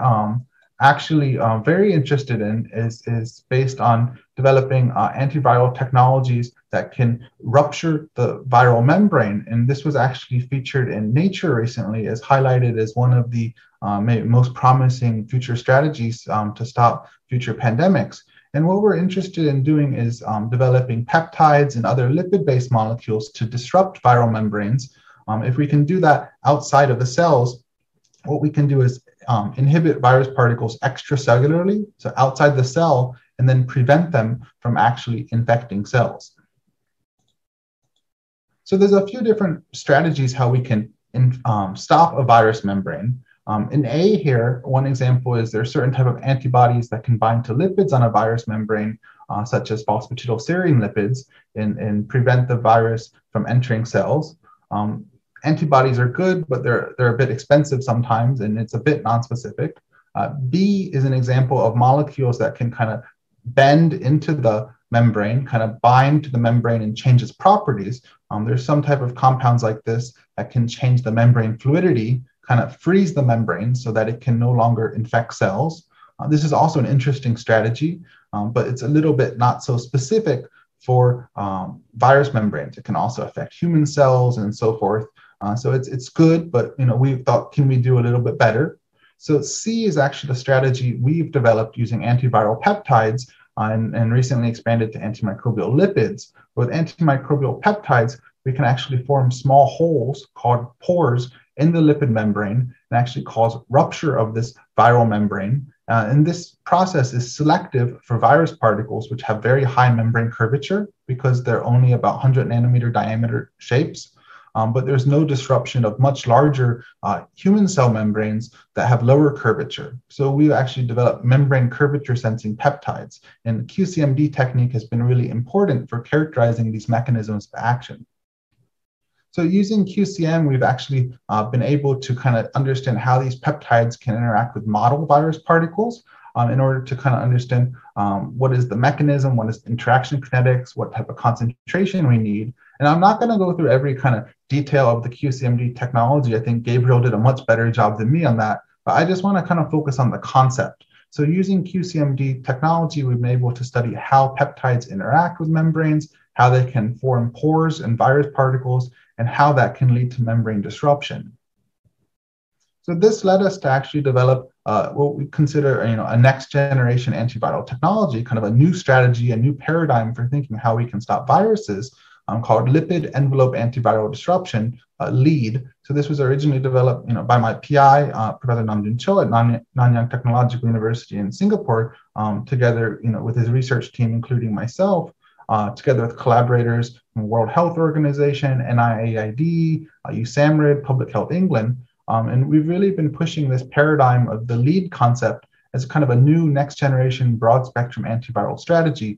actually very interested in is based on developing antiviral technologies that can rupture the viral membrane. And this was actually featured in Nature recently as highlighted as one of the most promising future strategies to stop future pandemics. And what we're interested in doing is developing peptides and other lipid-based molecules to disrupt viral membranes. If we can do that outside of the cells, what we can do is inhibit virus particles extracellularly, so outside the cell, and then prevent them from actually infecting cells. So there's a few different strategies how we can stop a virus membrane. In A here, one example is there are certain type of antibodies that can bind to lipids on a virus membrane, such as phosphatidylserine lipids, and prevent the virus from entering cells. Antibodies are good, but they're a bit expensive sometimes, and it's a bit nonspecific. B is an example of molecules that can kind of bend into the membrane, kind of bind to the membrane and change its properties. There's some type of compounds like this that can change the membrane fluidity, kind of freeze the membrane so that it can no longer infect cells. This is also an interesting strategy, but it's a little bit not so specific for virus membranes. It can also affect human cells and so forth. So it's good, but we thought, can we do a little bit better? So C is actually the strategy we've developed using antiviral peptides and recently expanded to antimicrobial lipids. With antimicrobial peptides, we can actually form small holes called pores in the lipid membrane and actually cause rupture of this viral membrane. And this process is selective for virus particles, which have very high membrane curvature because they're only about 100 nanometer diameter shapes. But there's no disruption of much larger human cell membranes that have lower curvature. So we've actually developed membrane curvature sensing peptides. And the QCMD technique has been really important for characterizing these mechanisms of action. So using QCM, we've actually been able to kind of understand how these peptides can interact with model virus particles in order to kind of understand what is the mechanism, what is the interaction kinetics, what type of concentration we need. And I'm not going to go through every kind of detail of the QCMD technology. I think Gabriel did a much better job than me on that, but I just want to kind of focus on the concept. So using QCMD technology, we've been able to study how peptides interact with membranes, how they can form pores and virus particles, and how that can lead to membrane disruption. So this led us to actually develop what we consider a next generation antiviral technology, kind of a new strategy, a new paradigm for thinking how we can stop viruses, called lipid envelope antiviral disruption, LEAD. So this was originally developed by my PI, Professor Namjoon Cho at Nanyang Technological University in Singapore, together with his research team, including myself, together with collaborators from World Health Organization, NIAID, USAMRIID, Public Health England. And we've really been pushing this paradigm of the LEAD concept as kind of a new next generation broad spectrum antiviral strategy,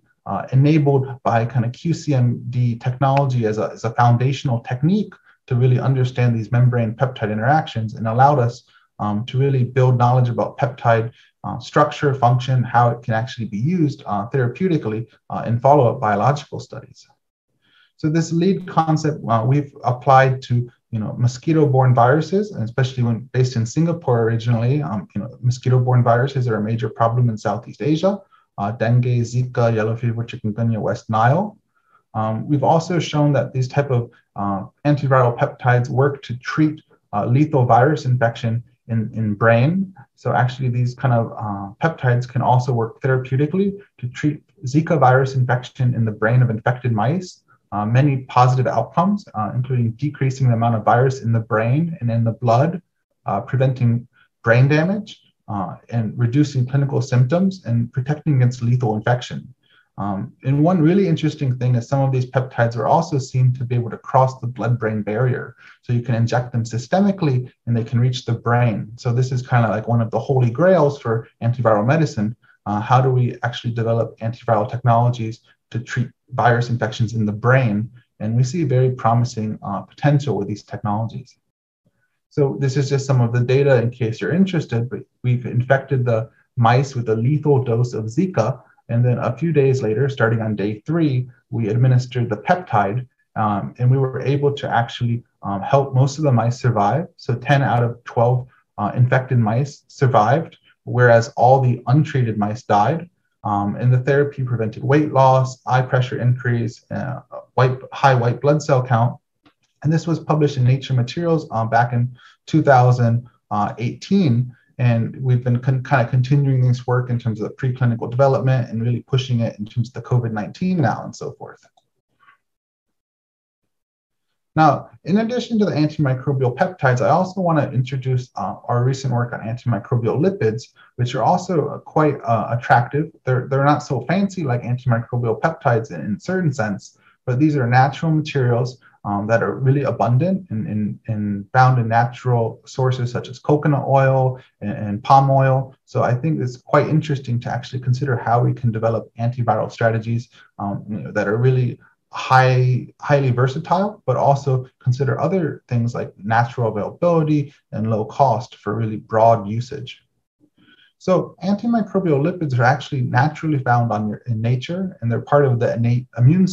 enabled by kind of QCMD technology as a foundational technique to really understand these membrane peptide interactions, and allowed us to really build knowledge about peptide structure, function, how it can actually be used therapeutically in follow-up biological studies. So this LEAD concept we've applied to mosquito-borne viruses, and especially when based in Singapore originally. Mosquito-borne viruses are a major problem in Southeast Asia. Dengue, Zika, yellow fever, chikungunya, West Nile. We've also shown that these type of antiviral peptides work to treat lethal virus infection in brain. So actually these kind of peptides can also work therapeutically to treat Zika virus infection in the brain of infected mice. Many positive outcomes, including decreasing the amount of virus in the brain and in the blood, preventing brain damage, and reducing clinical symptoms and protecting against lethal infection. And one really interesting thing is some of these peptides are also seen to be able to cross the blood-brain barrier. So you can inject them systemically and they can reach the brain. So this is kind of like one of the holy grails for antiviral medicine. How do we actually develop antiviral technologies to treat virus infections in the brain? And we see very promising potential with these technologies. So this is just some of the data in case you're interested, but we've infected the mice with a lethal dose of Zika. And then a few days later, starting on day 3, we administered the peptide, and we were able to actually help most of the mice survive. So 10 out of 12 infected mice survived whereas all the untreated mice died. And the therapy prevented weight loss, eye pressure increase, high white blood cell count. And this was published in Nature Materials back in 2018. And we've been kind of continuing this work in terms of the preclinical development and really pushing it in terms of the COVID-19 now and so forth. Now, in addition to the antimicrobial peptides, I also want to introduce our recent work on antimicrobial lipids, which are also quite attractive. They're not so fancy like antimicrobial peptides in a certain sense, but these are natural materials that are really abundant and found in natural sources such as coconut oil and palm oil. So I think it's quite interesting to actually consider how we can develop antiviral strategies that are really highly versatile, but also consider other things like natural availability and low cost for really broad usage. So antimicrobial lipids are actually naturally found in nature, and they're part of the innate immune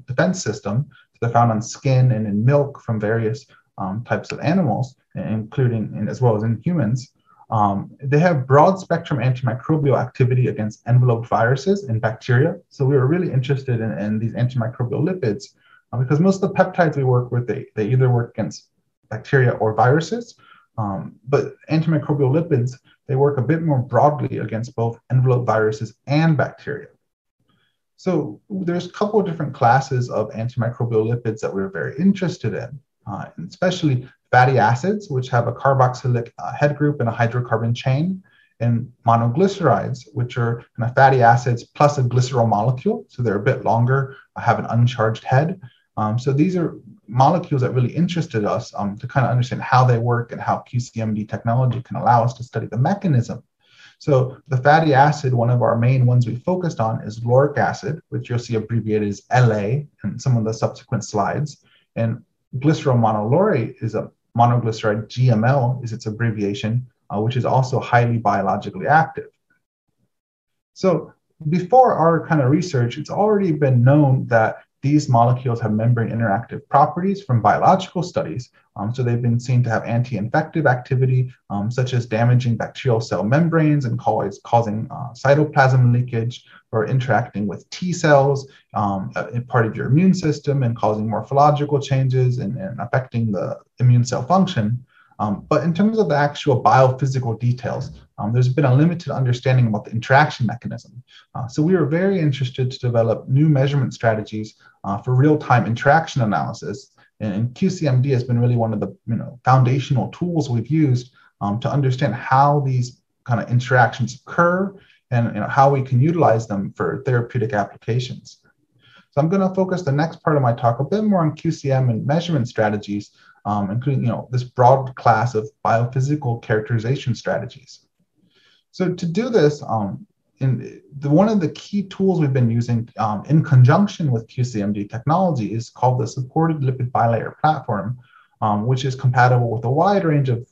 defense system. So they're found on skin and in milk from various types of animals, including as well as in humans. They have broad spectrum antimicrobial activity against enveloped viruses and bacteria. So we were really interested in these antimicrobial lipids because most of the peptides we work with, they either work against bacteria or viruses, but antimicrobial lipids, they work a bit more broadly against both enveloped viruses and bacteria. So there's a couple of different classes of antimicrobial lipids that we're very interested in, especially fatty acids, which have a carboxylic head group and a hydrocarbon chain, and monoglycerides, which are kind of fatty acids plus a glycerol molecule. So they're a bit longer, have an uncharged head. So these are molecules that really interested us to kind of understand how they work and how QCMD technology can allow us to study the mechanism. So the fatty acid, one of our main ones we focused on is lauric acid, which you'll see abbreviated as LA in some of the subsequent slides. And glycerol monolaurate is a monoglyceride, GML is its abbreviation, which is also highly biologically active. So before our kind of research, it's already been known that these molecules have membrane interactive properties from biological studies. So they've been seen to have anti-infective activity, such as damaging bacterial cell membranes and causing cytoplasm leakage, or interacting with T cells, part of your immune system, and causing morphological changes and affecting the immune cell function. But in terms of the actual biophysical details, there's been a limited understanding about the interaction mechanism. So we were very interested to develop new measurement strategies for real-time interaction analysis. And QCMD has been really one of the foundational tools we've used to understand how these kind of interactions occur and how we can utilize them for therapeutic applications. So I'm going to focus the next part of my talk a bit more on QCM and measurement strategies, including this broad class of biophysical characterization strategies. So to do this, one of the key tools we've been using in conjunction with QCMD technology is called the supported lipid bilayer platform, which is compatible with a wide range of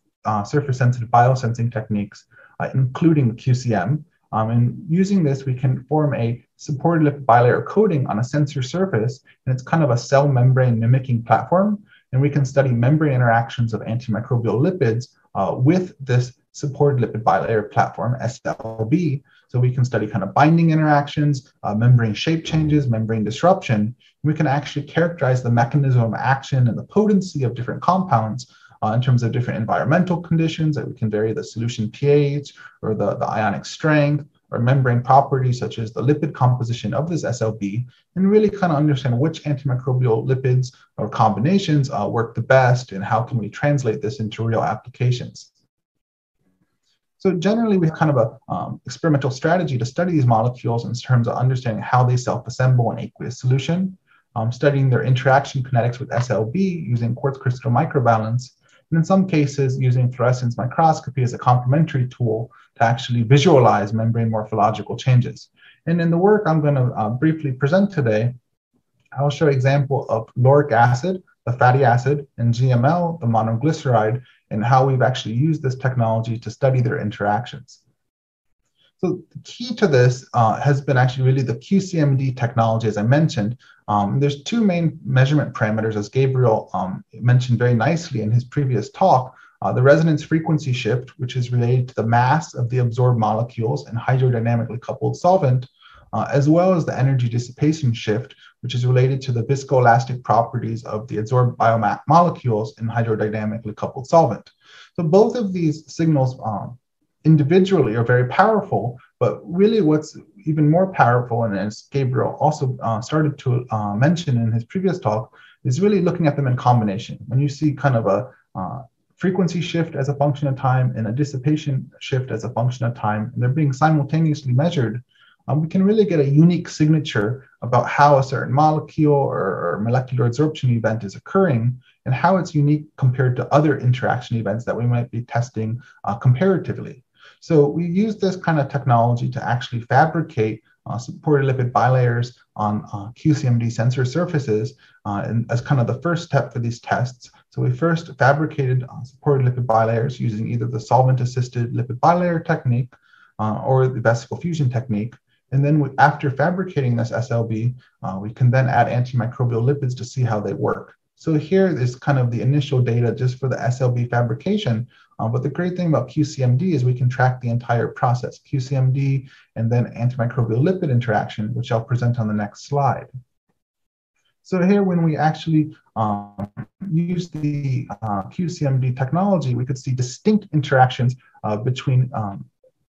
surface-sensitive biosensing techniques, including QCM. And using this, we can form a supported lipid bilayer coating on a sensor surface, and it's kind of a cell membrane mimicking platform. And we can study membrane interactions of antimicrobial lipids with this supported lipid bilayer platform, SLB. So we can study kind of binding interactions, membrane shape changes, membrane disruption. We can actually characterize the mechanism of action and the potency of different compounds in terms of different environmental conditions, that we can vary the solution pH or the ionic strength or membrane properties such as the lipid composition of this SLB, and really kind of understand which antimicrobial lipids or combinations work the best and how can we translate this into real applications. So generally, we have kind of a experimental strategy to study these molecules in terms of understanding how they self-assemble in aqueous solution, studying their interaction kinetics with SLB using quartz crystal microbalance, and in some cases using fluorescence microscopy as a complementary tool to actually visualize membrane morphological changes. And in the work I'm going to briefly present today, I'll show an example of lauric acid, the fatty acid, and GML, the monoglyceride, and how we've actually used this technology to study their interactions. So the key to this has been actually really the QCMD technology, as I mentioned. There's two main measurement parameters, as Gabriel mentioned very nicely in his previous talk. the resonance frequency shift, which is related to the mass of the absorbed molecules in hydrodynamically coupled solvent, as well as the energy dissipation shift, which is related to the viscoelastic properties of the adsorbed biomolecules in hydrodynamically coupled solvent. So both of these signals individually are very powerful, but really what's even more powerful, and as Gabriel also started to mention in his previous talk, is really looking at them in combination. When you see kind of a frequency shift as a function of time and a dissipation shift as a function of time, and they're being simultaneously measured, we can really get a unique signature about how a certain molecule or molecular absorption event is occurring and how it's unique compared to other interaction events that we might be testing comparatively. So we use this kind of technology to actually fabricate supported lipid bilayers on QCMD sensor surfaces and as kind of the first step for these tests. So we first fabricated supported lipid bilayers using either the solvent-assisted lipid bilayer technique or the vesicle fusion technique. And then after fabricating this SLB, we can then add antimicrobial lipids to see how they work. So here is kind of the initial data just for the SLB fabrication. But the great thing about QCMD is we can track the entire process, QCMD and then antimicrobial lipid interaction, which I'll present on the next slide. So here, when we actually use the QCMD technology, we could see distinct interactions between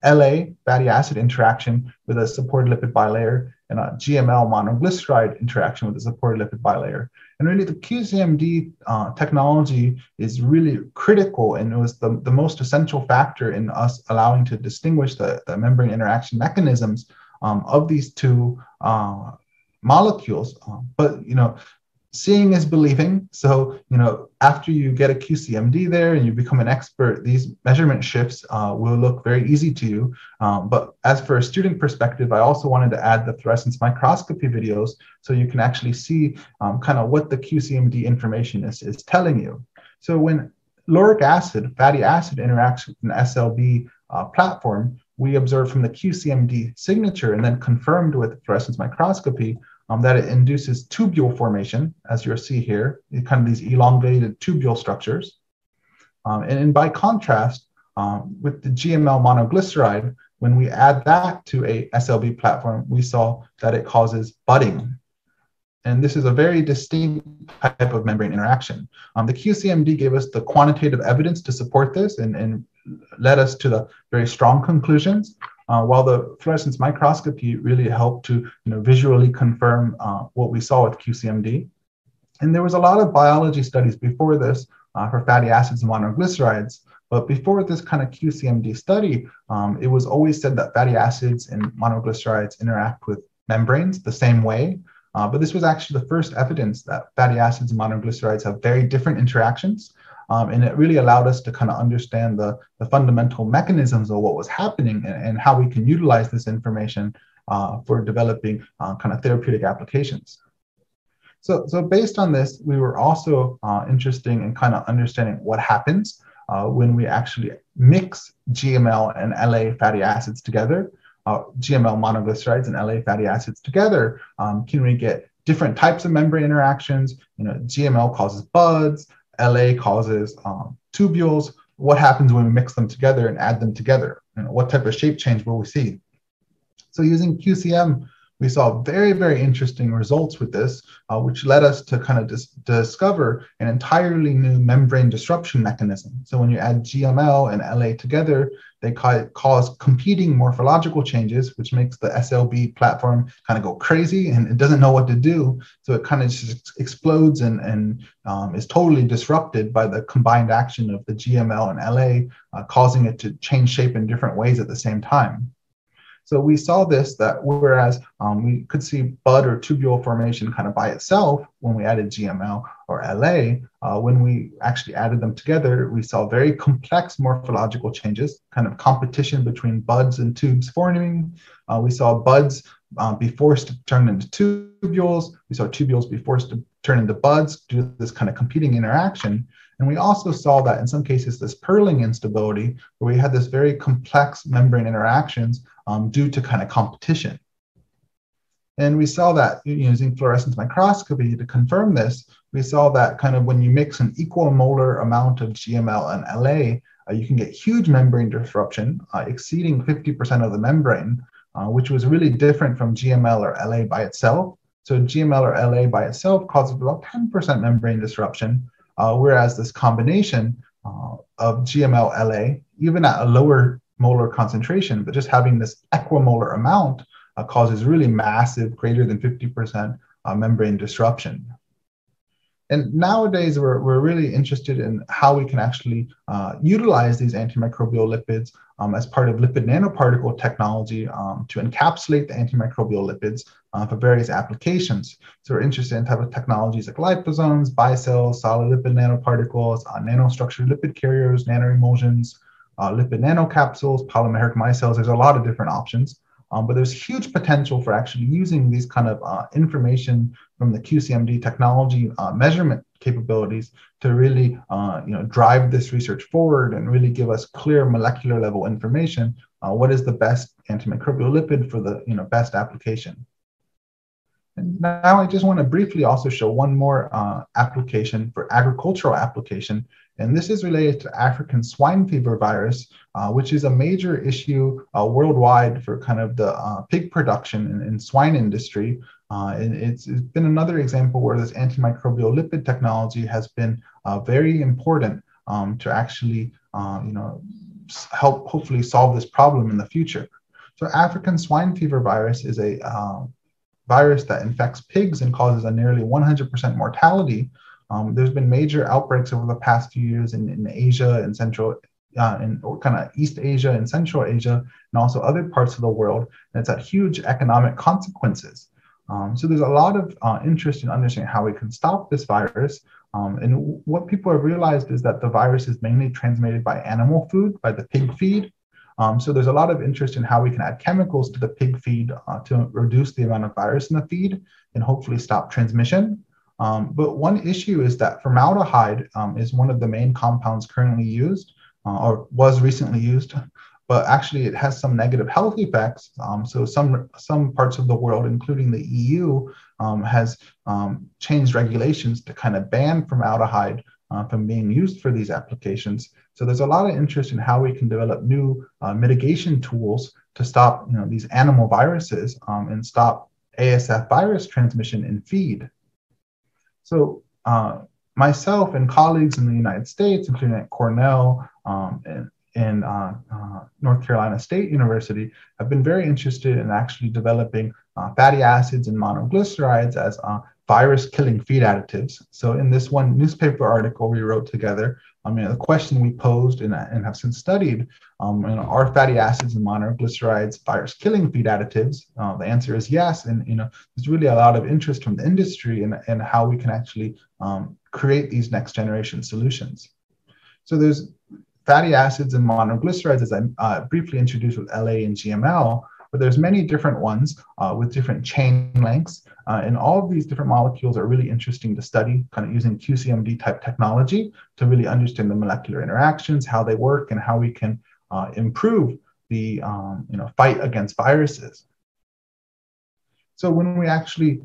LA fatty acid interaction with a supported lipid bilayer and a GML monoglyceride interaction with a supported lipid bilayer. And really the QCMD technology is really critical, and it was the most essential factor in us allowing to distinguish the membrane interaction mechanisms of these two molecules. But, you know, seeing is believing. So, you know, after you get a QCMD there and you become an expert, these measurement shifts will look very easy to you. But as for a student perspective, I also wanted to add the fluorescence microscopy videos so you can actually see kind of what the QCMD information is telling you. So when lauric acid, fatty acid interacts with an SLB platform, we observed from the QCMD signature and then confirmed with fluorescence microscopy that it induces tubule formation, as you'll see here, kind of these elongated tubule structures. And by contrast, with the GML monoglyceride, when we add that to a SLB platform, we saw that it causes budding. And this is a very distinct type of membrane interaction. The QCMD gave us the quantitative evidence to support this and led us to the very strong conclusions. While the fluorescence microscopy really helped to visually confirm what we saw with QCMD. And there was a lot of biology studies before this for fatty acids and monoglycerides. But before this kind of QCMD study, it was always said that fatty acids and monoglycerides interact with membranes the same way. But this was actually the first evidence that fatty acids and monoglycerides have very different interactions. And it really allowed us to kind of understand the fundamental mechanisms of what was happening and how we can utilize this information for developing kind of therapeutic applications. So based on this, we were also interested in kind of understanding what happens when we actually mix GML and LA fatty acids together, GML monoglycerides and LA fatty acids together. Can we get different types of membrane interactions? GML causes buds, LA causes tubules. What happens when we mix them together and add them together? What type of shape change will we see? So using QCM, we saw very, very interesting results with this, which led us to kind of discover an entirely new membrane disruption mechanism. So when you add GML and LA together, they cause competing morphological changes, which makes the SLB platform kind of go crazy and it doesn't know what to do. So it kind of just explodes and is totally disrupted by the combined action of the GML and LA, causing it to change shape in different ways at the same time. So we saw this, that whereas we could see bud or tubule formation kind of by itself when we added GML or LA, when we actually added them together, we saw very complex morphological changes, kind of competition between buds and tubes forming. We saw buds be forced to turn into tubules. We saw tubules be forced to turn into buds due to this kind of competing interaction. And we also saw that in some cases, this purling instability, where we had this very complex membrane interactions due to kind of competition. And we saw that using fluorescence microscopy to confirm this, we saw that kind of when you mix an equal molar amount of GML and LA, you can get huge membrane disruption, exceeding 50% of the membrane, which was really different from GML or LA by itself. So GML or LA by itself causes about 10% membrane disruption, whereas this combination of GML, LA, even at a lower molar concentration, but just having this equimolar amount causes really massive, greater than 50% membrane disruption. And nowadays, we're really interested in how we can actually utilize these antimicrobial lipids as part of lipid nanoparticle technology to encapsulate the antimicrobial lipids for various applications. So we're interested in type of technologies like liposomes, bicels, solid lipid nanoparticles, nanostructured lipid carriers, nanoemulsions, lipid nanocapsules, polymeric micelles. There's a lot of different options. But there's huge potential for actually using these kind of information from the QCMD technology measurement capabilities to really drive this research forward and really give us clear molecular level information. What is the best antimicrobial lipid for the best application? And now I just want to briefly also show one more application for agricultural application. And this is related to African swine fever virus, which is a major issue worldwide for kind of the pig production in swine industry. And it's been another example where this antimicrobial lipid technology has been very important to actually help hopefully solve this problem in the future. So African swine fever virus is a virus that infects pigs and causes a nearly 100% mortality. There's been major outbreaks over the past few years in Asia and or kind of East Asia and Central Asia, and also other parts of the world. And it's had huge economic consequences. So there's a lot of interest in understanding how we can stop this virus. And what people have realized is that the virus is mainly transmitted by animal food, by the pig feed. So there's a lot of interest in how we can add chemicals to the pig feed to reduce the amount of virus in the feed and hopefully stop transmission. But one issue is that formaldehyde is one of the main compounds currently used or was recently used, but actually it has some negative health effects. So some parts of the world, including the EU, has changed regulations to kind of ban formaldehyde from being used for these applications. So there's a lot of interest in how we can develop new mitigation tools to stop these animal viruses and stop ASF virus transmission in feed. So myself and colleagues in the United States, including at Cornell and North Carolina State University, have been very interested in actually developing fatty acids and monoglycerides as virus-killing feed additives. So in this one newspaper article we wrote together, the question we posed and have since studied, are fatty acids and monoglycerides virus-killing feed additives? The answer is yes, and there's really a lot of interest from the industry in how we can actually create these next-generation solutions. So there's fatty acids and monoglycerides, as I briefly introduced with LA and GML, but there's many different ones with different chain lengths. And all of these different molecules are really interesting to study, kind of using QCMD type technology to really understand the molecular interactions, how they work, and how we can improve the fight against viruses. So when we actually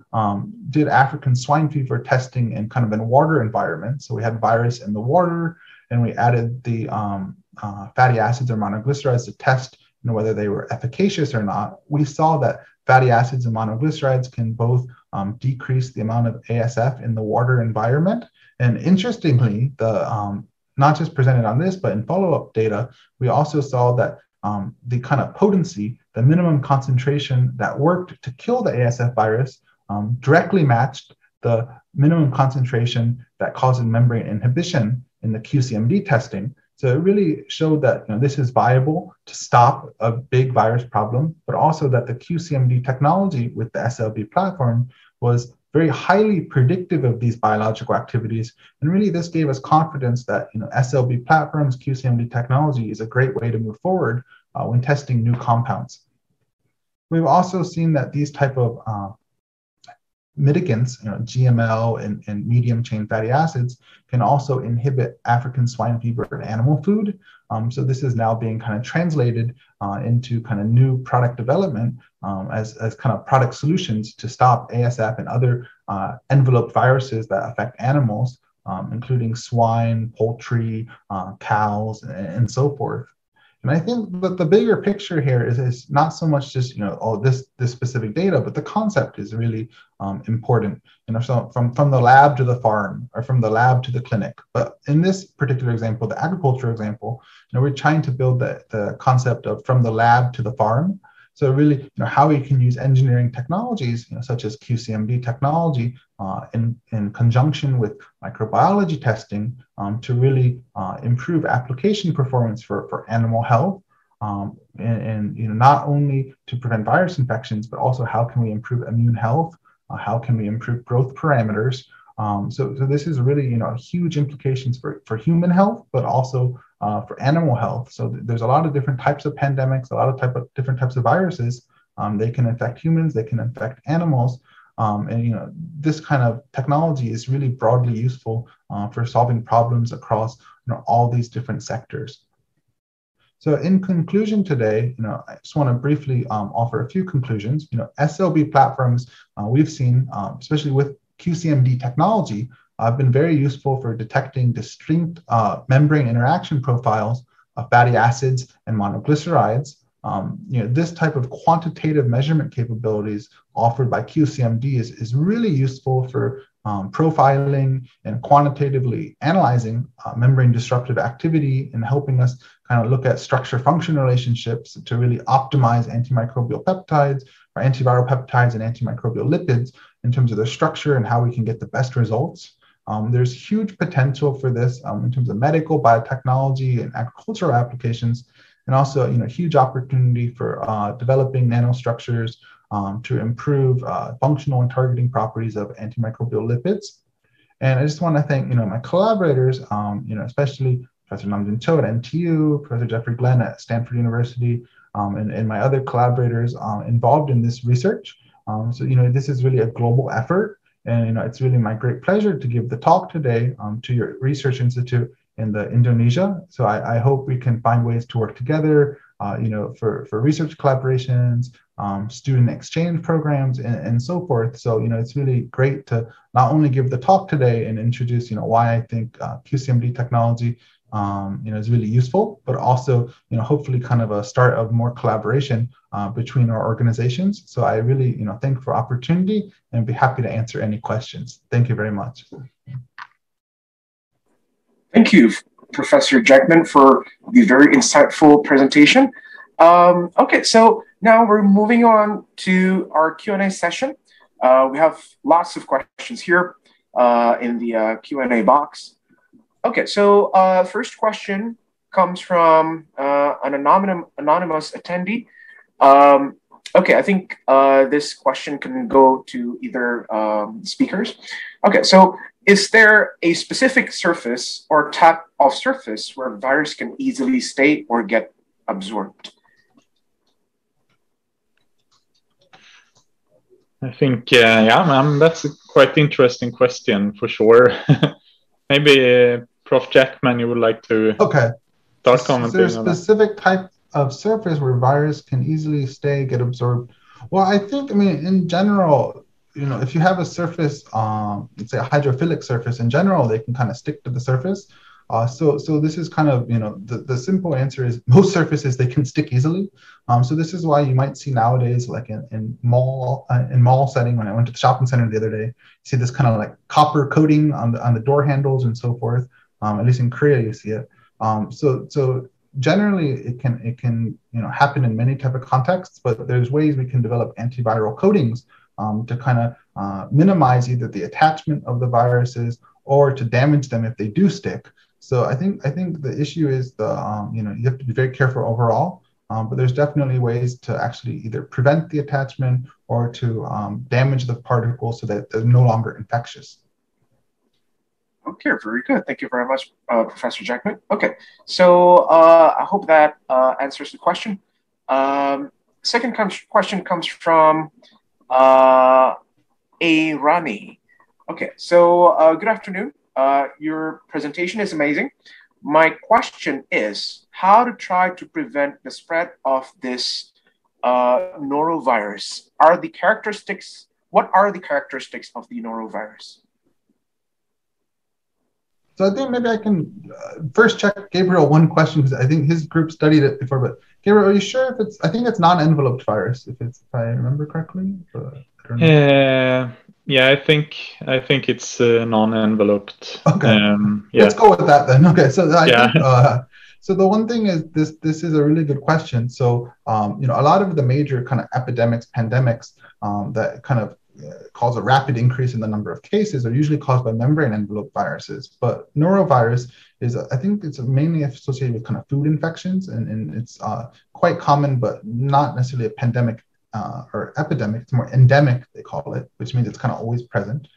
did African swine fever testing in kind of in water environments, so we had virus in the water, and we added the fatty acids or monoglycerides to test whether they were efficacious or not, we saw that fatty acids and monoglycerides can both decrease the amount of ASF in the water environment. And interestingly, not just presented on this, but in follow-up data, we also saw that the kind of potency, the minimum concentration that worked to kill the ASF virus directly matched the minimum concentration that causes membrane inhibition in the QCMD testing. So it really showed that this is viable to stop a big virus problem, but also that the QCMD technology with the SLB platform was very highly predictive of these biological activities. And really this gave us confidence that SLB platforms, QCMD technology is a great way to move forward when testing new compounds. We've also seen that these type of mitigants, GML and medium chain fatty acids, can also inhibit African swine fever in animal food. So this is now being kind of translated into kind of new product development as kind of product solutions to stop ASF and other enveloped viruses that affect animals, including swine, poultry, cows, and so forth. And I think that the bigger picture here is not so much just this specific data, but the concept is really important. So from the lab to the farm, or from the lab to the clinic. But in this particular example, the agriculture example, we're trying to build the concept of from the lab to the farm. So really, how we can use engineering technologies, such as QCMD technology, in conjunction with microbiology testing, to really improve application performance for animal health, and not only to prevent virus infections, but also how can we improve immune health, how can we improve growth parameters. So this is really huge implications for human health, but also for animal health. So there's a lot of different types of pandemics, a lot of different types of viruses. They can infect humans, they can infect animals. And this kind of technology is really broadly useful for solving problems across all these different sectors. So in conclusion today, I just want to briefly offer a few conclusions. SLB platforms we've seen, especially with QCMD technology, have been very useful for detecting distinct membrane interaction profiles of fatty acids and monoglycerides. This type of quantitative measurement capabilities offered by QCMD is really useful for profiling and quantitatively analyzing membrane disruptive activity, and helping us kind of look at structure-function relationships to really optimize antimicrobial peptides or antiviral peptides and antimicrobial lipids in terms of their structure and how we can get the best results. There's huge potential for this in terms of medical, biotechnology, and agricultural applications, and also huge opportunity for developing nanostructures to improve functional and targeting properties of antimicrobial lipids. And I just want to thank my collaborators, especially Professor Namjoon Cho at NTU, Professor Jeffrey Glenn at Stanford University, and my other collaborators involved in this research. So this is really a global effort. And it's really my great pleasure to give the talk today to your research institute in Indonesia. So I hope we can find ways to work together, for research collaborations, student exchange programs, and so forth. So it's really great to not only give the talk today and introduce why I think QCMD technology is really useful, but also hopefully kind of a start of more collaboration between our organizations. So I really thank for opportunity and be happy to answer any questions. Thank you very much. Thank you, Professor JACKMAN, for the very insightful presentation. Okay, so now we're moving on to our Q&A session. We have lots of questions here in the Q&A box. Okay, so first question comes from an anonymous attendee. Okay, I think this question can go to either speakers. Okay, so is there a specific surface or type of surface where virus can easily stay or get absorbed? I think, that's a quite interesting question for sure. Maybe Prof. JACKMAN, you would like to start commenting on that? Is there a specific type of surface where virus can easily get absorbed? Well, I think, in general, if you have a surface, let's say a hydrophilic surface, in general, they can kind of stick to the surface. So this is kind of, the simple answer is most surfaces, they can stick easily. So this is why you might see nowadays, like in mall setting, when I went to the shopping center the other day, you see this kind of like copper coating on the door handles and so forth. At least in Korea, you see it. So generally, it can happen in many type of contexts, but there's ways we can develop antiviral coatings to kind of minimize either the attachment of the viruses or to damage them if they do stick. So I think the issue is you have to be very careful overall, but there's definitely ways to actually either prevent the attachment or to damage the particles so that they're no longer infectious. Okay, very good. Thank you very much, Professor JACKMAN. Okay, so I hope that answers the question. Second question comes from A. Rani. Okay, so good afternoon. Your presentation is amazing. My question is how to try to prevent the spread of this norovirus. What are the characteristics of the norovirus? So I think maybe I can first check Gabriel one question, because I think his group studied it before. But Gabriel, are you sure if it's? I think it's non-enveloped virus, if I remember correctly. But I don't know. Yeah, I think it's non-enveloped. Okay, yeah. Let's go with that then. Okay, so I think so the one thing is this is a really good question. So you know, a lot of the major kind of epidemics, pandemics that kind of cause a rapid increase in the number of cases are usually caused by membrane envelope viruses. But norovirus is, I think it's mainly associated with kind of food infections, and it's quite common, but not necessarily a pandemic or epidemic. It's more endemic, they call it, which means it's kind of always present.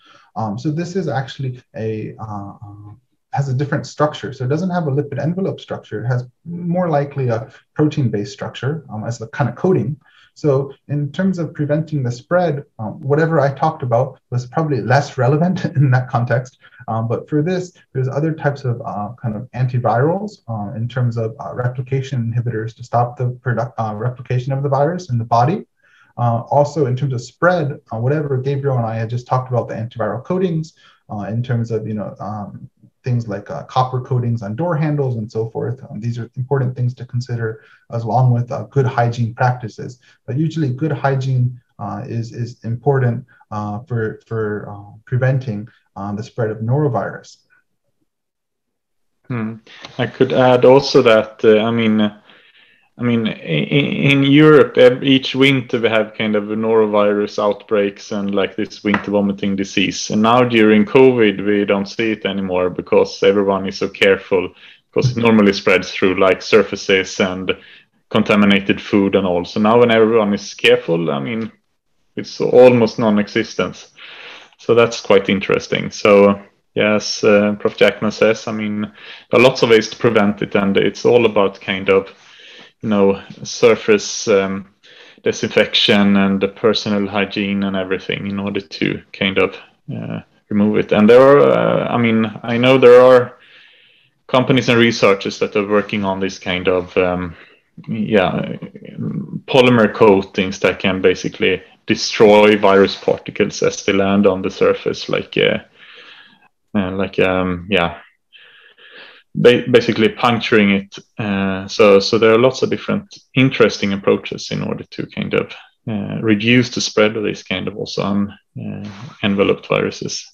So this is actually has a different structure. So it doesn't have a lipid envelope structure. It has more likely a protein-based structure as the kind of coating. So in terms of preventing the spread, whatever I talked about was probably less relevant in that context. But for this, there's other types of kind of antivirals in terms of replication inhibitors to stop the replication of the virus in the body. Also, in terms of spread, whatever Gabriel and I had just talked about, the antiviral coatings, in terms of, you know, things like copper coatings on door handles and so forth. These are important things to consider, as along with good hygiene practices. But usually good hygiene is important for preventing the spread of norovirus. I could add also that, I mean, in Europe, each winter we have kind of norovirus outbreaks and like this winter vomiting disease. And now during COVID, we don't see it anymore because everyone is so careful, because it normally spreads through like surfaces and contaminated food and all. So now when everyone is careful, I mean, it's almost non-existent. So that's quite interesting. So yes, Prof. Jackman says, I mean, there are lots of ways to prevent it, and it's all about kind of, you know, surface disinfection and the personal hygiene and everything in order to kind of remove it. And there are, I mean, I know there are companies and researchers that are working on this kind of, polymer coatings that can basically destroy virus particles as they land on the surface, basically puncturing it. So there are lots of different interesting approaches in order to kind of reduce the spread of this kind of also enveloped viruses.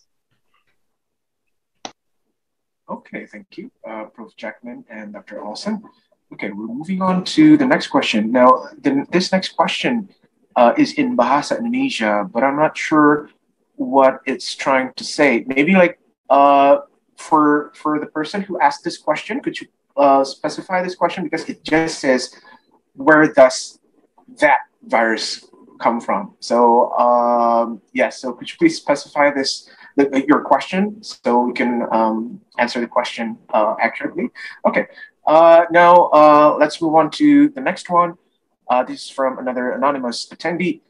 Okay, thank you, Prof. Jackman and Dr. OHLSSON. Okay, we're moving on to the next question. Now, this next question is in Bahasa Indonesia, but I'm not sure what it's trying to say. Maybe like for the person who asked this question, could you specify this question? Because it just says, where does that virus come from? So yes, so could you please specify your question so we can answer the question accurately? Okay, now let's move on to the next one. This is from another anonymous attendee.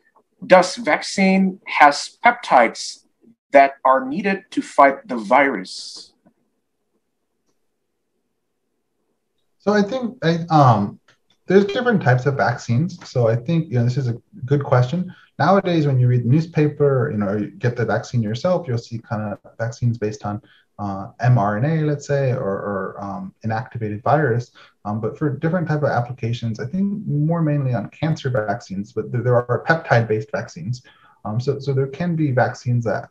Does vaccine has peptides that are needed to fight the virus? So I think there's different types of vaccines. So I think, you know, this is a good question. Nowadays, when you read the newspaper, you know, or you get the vaccine yourself, you'll see kind of vaccines based on mRNA, let's say, or inactivated virus. But for different type of applications, I think more mainly on cancer vaccines, but there are peptide-based vaccines. So there can be vaccines that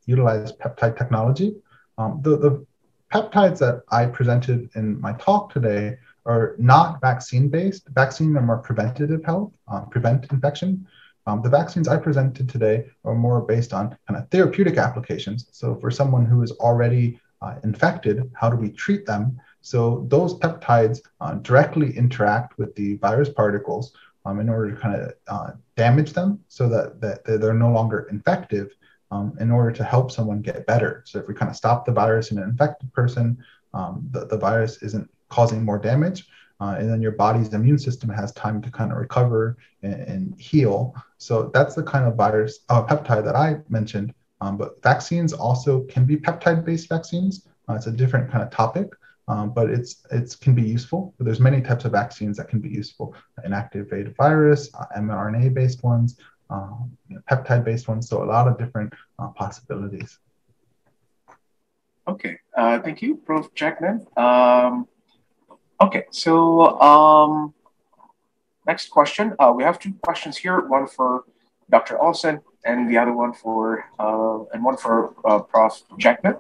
utilize peptide technology. The peptides that I presented in my talk today are not vaccine-based. Vaccines are more preventative health, prevent infection. The vaccines I presented today are more based on kind of therapeutic applications. So for someone who is already infected, how do we treat them? So those peptides directly interact with the virus particles in order to kind of damage them so that they're no longer infective, in order to help someone get better. So if we kind of stop the virus in an infected person, the virus isn't causing more damage. and then your body's immune system has time to kind of recover and heal. So that's the kind of virus peptide that I mentioned. But vaccines also can be peptide-based vaccines. It's a different kind of topic, but it's can be useful. But there's many types of vaccines that can be useful: inactivated virus, mRNA-based ones, peptide-based ones. So a lot of different possibilities. Okay, thank you, Prof. Jackman. Okay, so next question. We have two questions here. One for Dr. Olson, and the other one for Prof. Jackman.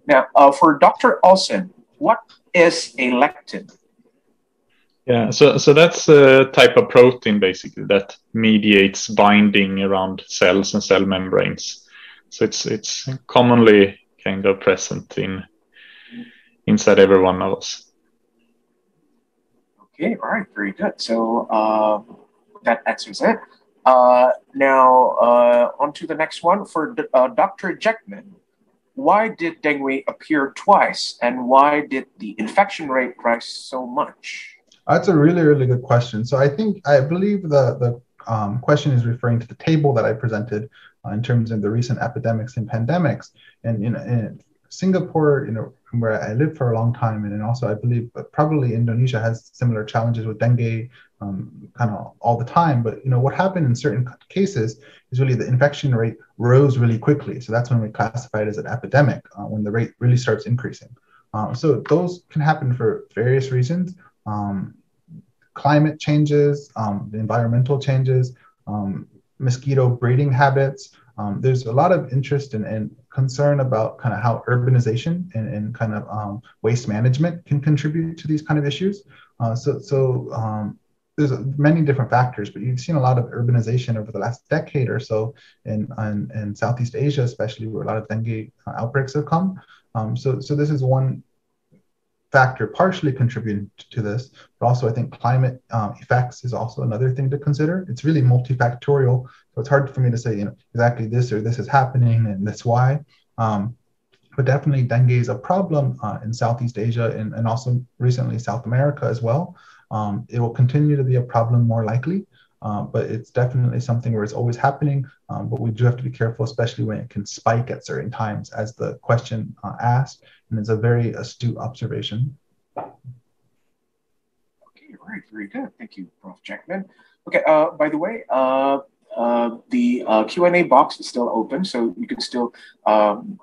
Now, for Dr. Olson, what is a lectin? Yeah, so that's a type of protein basically that mediates binding around cells and cell membranes. So it's commonly kind of present inside every one of us. Okay, all right, very good. So that answers it. Now, on to the next one for Dr. Jackman. Why did dengue appear twice, and why did the infection rate rise so much? That's a really, really good question. So I believe the question is referring to the table that I presented in terms of the recent epidemics and pandemics. And in Singapore, where I lived for a long time, and then also I believe probably Indonesia has similar challenges with dengue kind of all the time. But what happened in certain cases is really the infection rate rose really quickly. So that's when we classify it as an epidemic, when the rate really starts increasing. So those can happen for various reasons. Climate changes, the environmental changes, mosquito breeding habits. There's a lot of interest and concern about kind of how urbanization and kind of waste management can contribute to these kind of issues. So there's many different factors, but you've seen a lot of urbanization over the last decade or so in Southeast Asia, especially where a lot of dengue outbreaks have come. So this is one factor partially contributing to this, but also I think climate effects is also another thing to consider. It's really multifactorial, so it's hard for me to say exactly this or this is happening and that's why. But definitely dengue is a problem in Southeast Asia and also recently South America as well. It will continue to be a problem more likely, but it's definitely something where it's always happening, but we do have to be careful, especially when it can spike at certain times, as the question asked, and it's a very astute observation. Okay, all right, very good. Thank you, Prof. Jackman. Okay, by the way, the Q&A box is still open, so you can still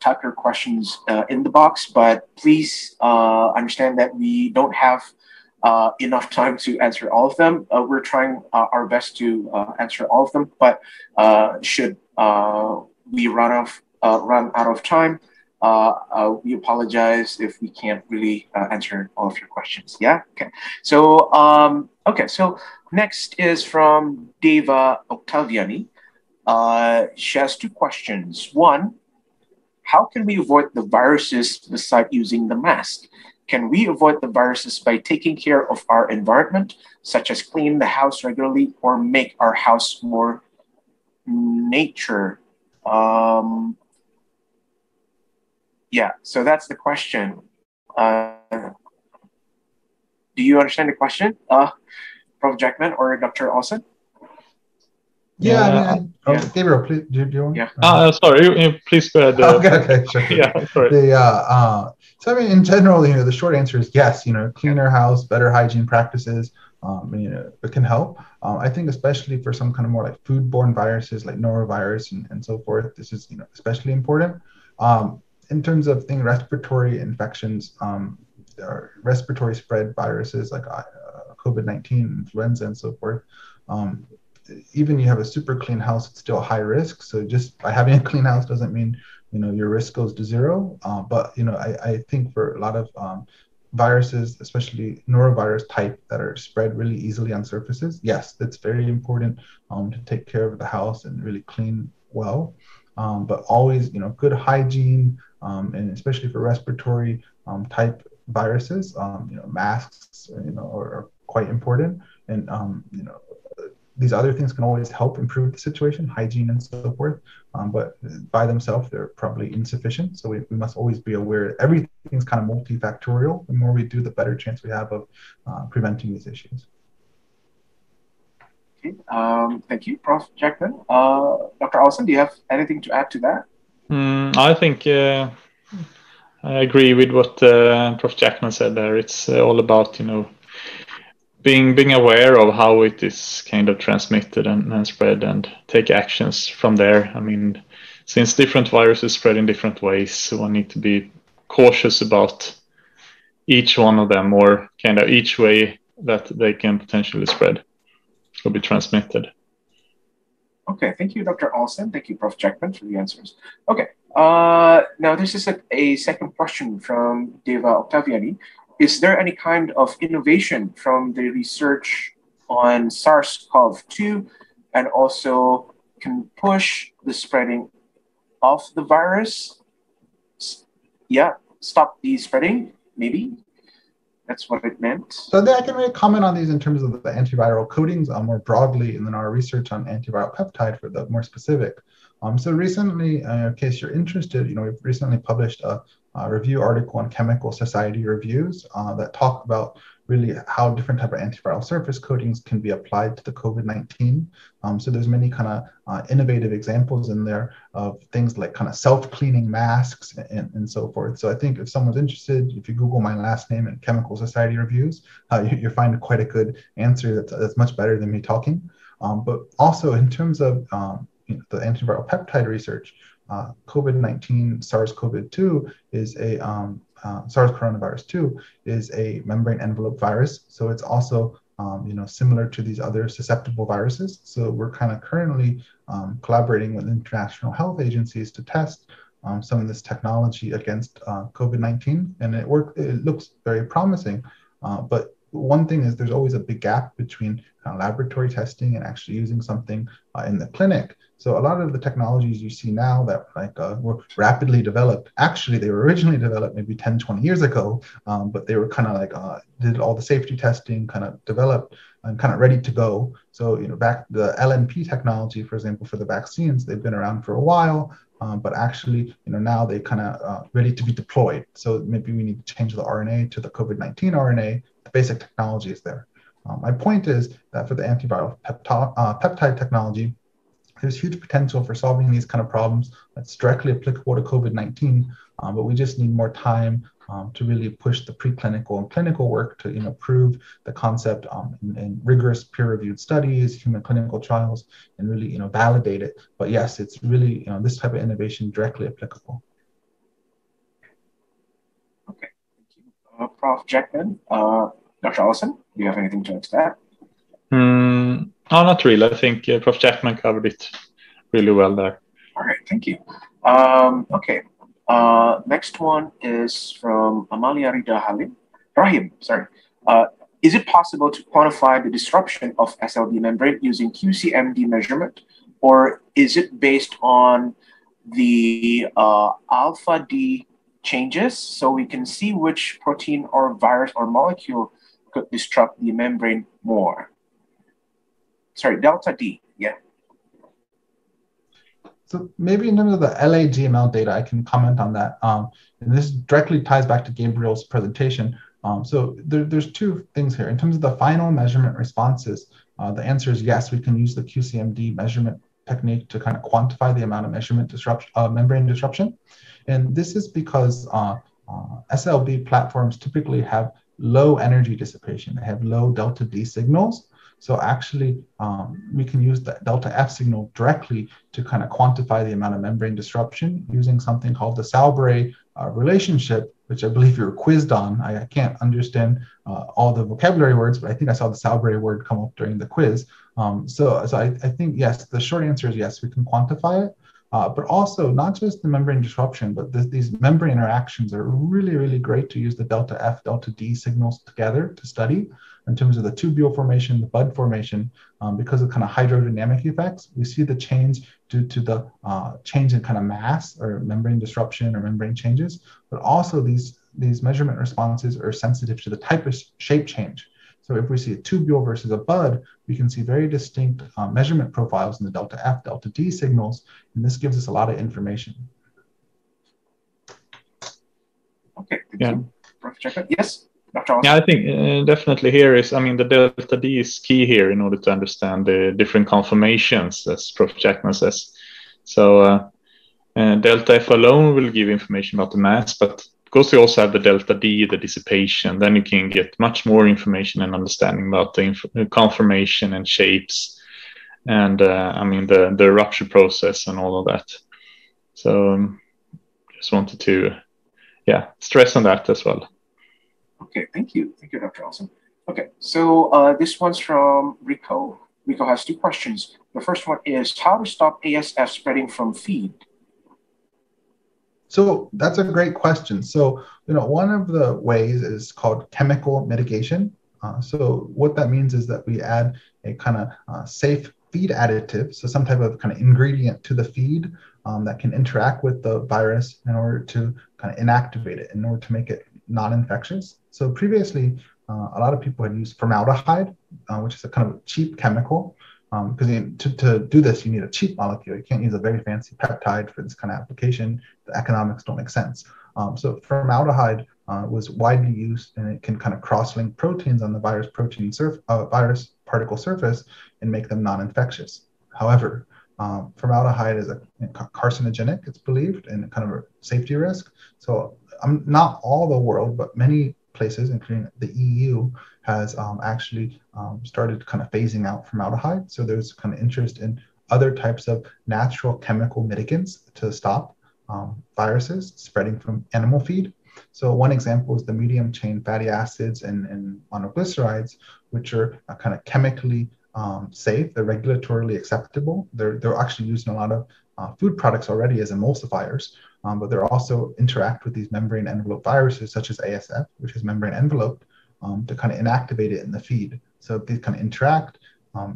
type your questions in the box, but please understand that we don't have enough time to answer all of them. We're trying our best to answer all of them, but should we run out of time, we apologize if we can't really answer all of your questions. Yeah. Okay. So So next is from Deva Octaviani. She has two questions. One, how can we avoid the viruses besides using the mask? Can we avoid the viruses by taking care of our environment, such as clean the house regularly or make our house more nature? Yeah, so that's the question. Do you understand the question, Prof. Jackman or Dr. Olson? Yeah, Gabriel, please, do you want? Yeah. Sorry, please go ahead. Okay, sure. Yeah, sorry. So I mean, in general, the short answer is yes. Cleaner house, better hygiene practices, it can help. I think especially for some kind of more like foodborne viruses like norovirus and so forth, this is especially important. In terms of respiratory infections, or respiratory spread viruses like COVID-19, influenza, and so forth. Even you have a super clean house, it's still high risk. So just by having a clean house doesn't mean your risk goes to zero. But I think for a lot of viruses, especially norovirus type that are spread really easily on surfaces, yes, that's very important to take care of the house and really clean well. But always good hygiene, and especially for respiratory type viruses, masks are quite important. And these other things can always help improve the situation, hygiene and so forth, but by themselves, they're probably insufficient. So we must always be aware everything's kind of multifactorial. The more we do, the better chance we have of preventing these issues. Okay, thank you, Prof. Jackman. Dr. Allison, do you have anything to add to that? I think I agree with what Prof. Jackman said there. It's all about, being aware of how it is kind of transmitted and spread, and take actions from there. I mean, since different viruses spread in different ways, one need to be cautious about each one of them, or kind of each way that they can potentially spread or be transmitted. Okay, thank you, Dr. Olsen. Thank you, Prof. Jackman, for the answers. Okay, now this is a second question from Deva Octaviani. Is there any kind of innovation from the research on SARS-CoV-2 and also can push the spreading of the virus? Yeah, stop the spreading, maybe? That's what it meant. So I can really comment on these in terms of the antiviral coatings more broadly, and then our research on antiviral peptide for the more specific. So recently, in case you're interested, we've recently published a review article on Chemical Society Reviews that talk about really how different type of antiviral surface coatings can be applied to the COVID-19. So there's many kind of innovative examples in there of things like kind of self-cleaning masks and so forth. So I think if someone's interested, if you Google my last name in Chemical Society Reviews, you'll find quite a good answer that's much better than me talking. But also in terms of the antiviral peptide research, COVID-19 SARS-CoV-2 is a SARS coronavirus 2 is a membrane envelope virus. So it's also similar to these other susceptible viruses. So we're kind of currently collaborating with international health agencies to test some of this technology against COVID-19, and it looks very promising. But one thing is there's always a big gap between laboratory testing and actually using something in the clinic. So a lot of the technologies you see now that were rapidly developed, actually they were originally developed maybe 10, 20 years ago, but they were kind of did all the safety testing, kind of developed and kind of ready to go. So, back the LNP technology, for example, for the vaccines, they've been around for a while, but actually, now they kind of ready to be deployed. So maybe we need to change the RNA to the COVID-19 RNA. The basic technology is there. My point is that for the antiviral peptide technology, there's huge potential for solving these kind of problems that's directly applicable to COVID-19, but we just need more time to really push the preclinical and clinical work to prove the concept in rigorous peer-reviewed studies, human clinical trials, and really validate it. But yes, it's really this type of innovation directly applicable. Okay, thank you, Prof. Jackman. Dr. Allison, do you have anything to add to that? No, not really. I think Prof. Jackman covered it really well there. All right, thank you. Okay, next one is from Amalia Rida Rahim. Sorry. Is it possible to quantify the disruption of SLD membrane using QCMD measurement, or is it based on the alpha D changes, so we can see which protein or virus or molecule could disrupt the membrane more? Sorry, delta D, yeah. So maybe in terms of the LA-GML data, I can comment on that. And this directly ties back to Gabriel's presentation. So there's two things here. In terms of the final measurement responses, the answer is yes, we can use the QCMD measurement technique to kind of quantify the amount of measurement disruption, membrane disruption. And this is because SLB platforms typically have low energy dissipation. They have low delta D signals. So actually, we can use the delta F signal directly to kind of quantify the amount of membrane disruption using something called the Salbray relationship, which I believe you were quizzed on. I can't understand all the vocabulary words, but I think I saw the Salbray word come up during the quiz. So I think, yes, the short answer is yes, we can quantify it. But also not just the membrane disruption, but these membrane interactions are really, really great to use the delta F, delta D signals together to study in terms of the tubule formation, the bud formation, because of kind of hydrodynamic effects. We see the change due to the change in kind of mass or membrane disruption or membrane changes, but also these measurement responses are sensitive to the type of shape change. So if we see a tubule versus a bud, we can see very distinct measurement profiles in the delta F, delta D signals, and this gives us a lot of information. Okay, thank you. Prof. Jackman? Yes, Dr. Olson? Yeah, I think definitely here is, I mean, the delta D is key here in order to understand the different conformations, as Prof. Jackman says. So delta F alone will give information about the mass, but because we also have the delta D, the dissipation, then you can get much more information and understanding about the conformation and shapes, and I mean the rupture process and all of that. So just wanted to stress on that as well. Okay, thank you, Dr. Olson. Okay, so this one's from Rico. Rico has two questions. The first one is how to stop ASF spreading from feed. So that's a great question. So, one of the ways is called chemical mitigation. So what that means is that we add a kind of safe feed additive, so some type of kind of ingredient to the feed that can interact with the virus in order to kind of inactivate it, in order to make it non-infectious. So previously, a lot of people had used formaldehyde, which is a kind of cheap chemical. Because to do this, you need a cheap molecule. You can't use a very fancy peptide for this kind of application. The economics don't make sense. So formaldehyde was widely used, and it can kind of cross-link proteins on the virus virus particle surface and make them non-infectious. However, formaldehyde is a carcinogenic, it's believed, and kind of a safety risk. So not all the world, but many places, including the EU, has actually started kind of phasing out formaldehyde. So there's kind of interest in other types of natural chemical mitigants to stop viruses spreading from animal feed. So one example is the medium chain fatty acids and monoglycerides, which are kind of chemically safe. They're regulatorily acceptable. They're actually used in a lot of food products already as emulsifiers, but they're also interact with these membrane envelope viruses such as ASF, which is membrane enveloped, to kind of inactivate it in the feed. So if these kind of interact,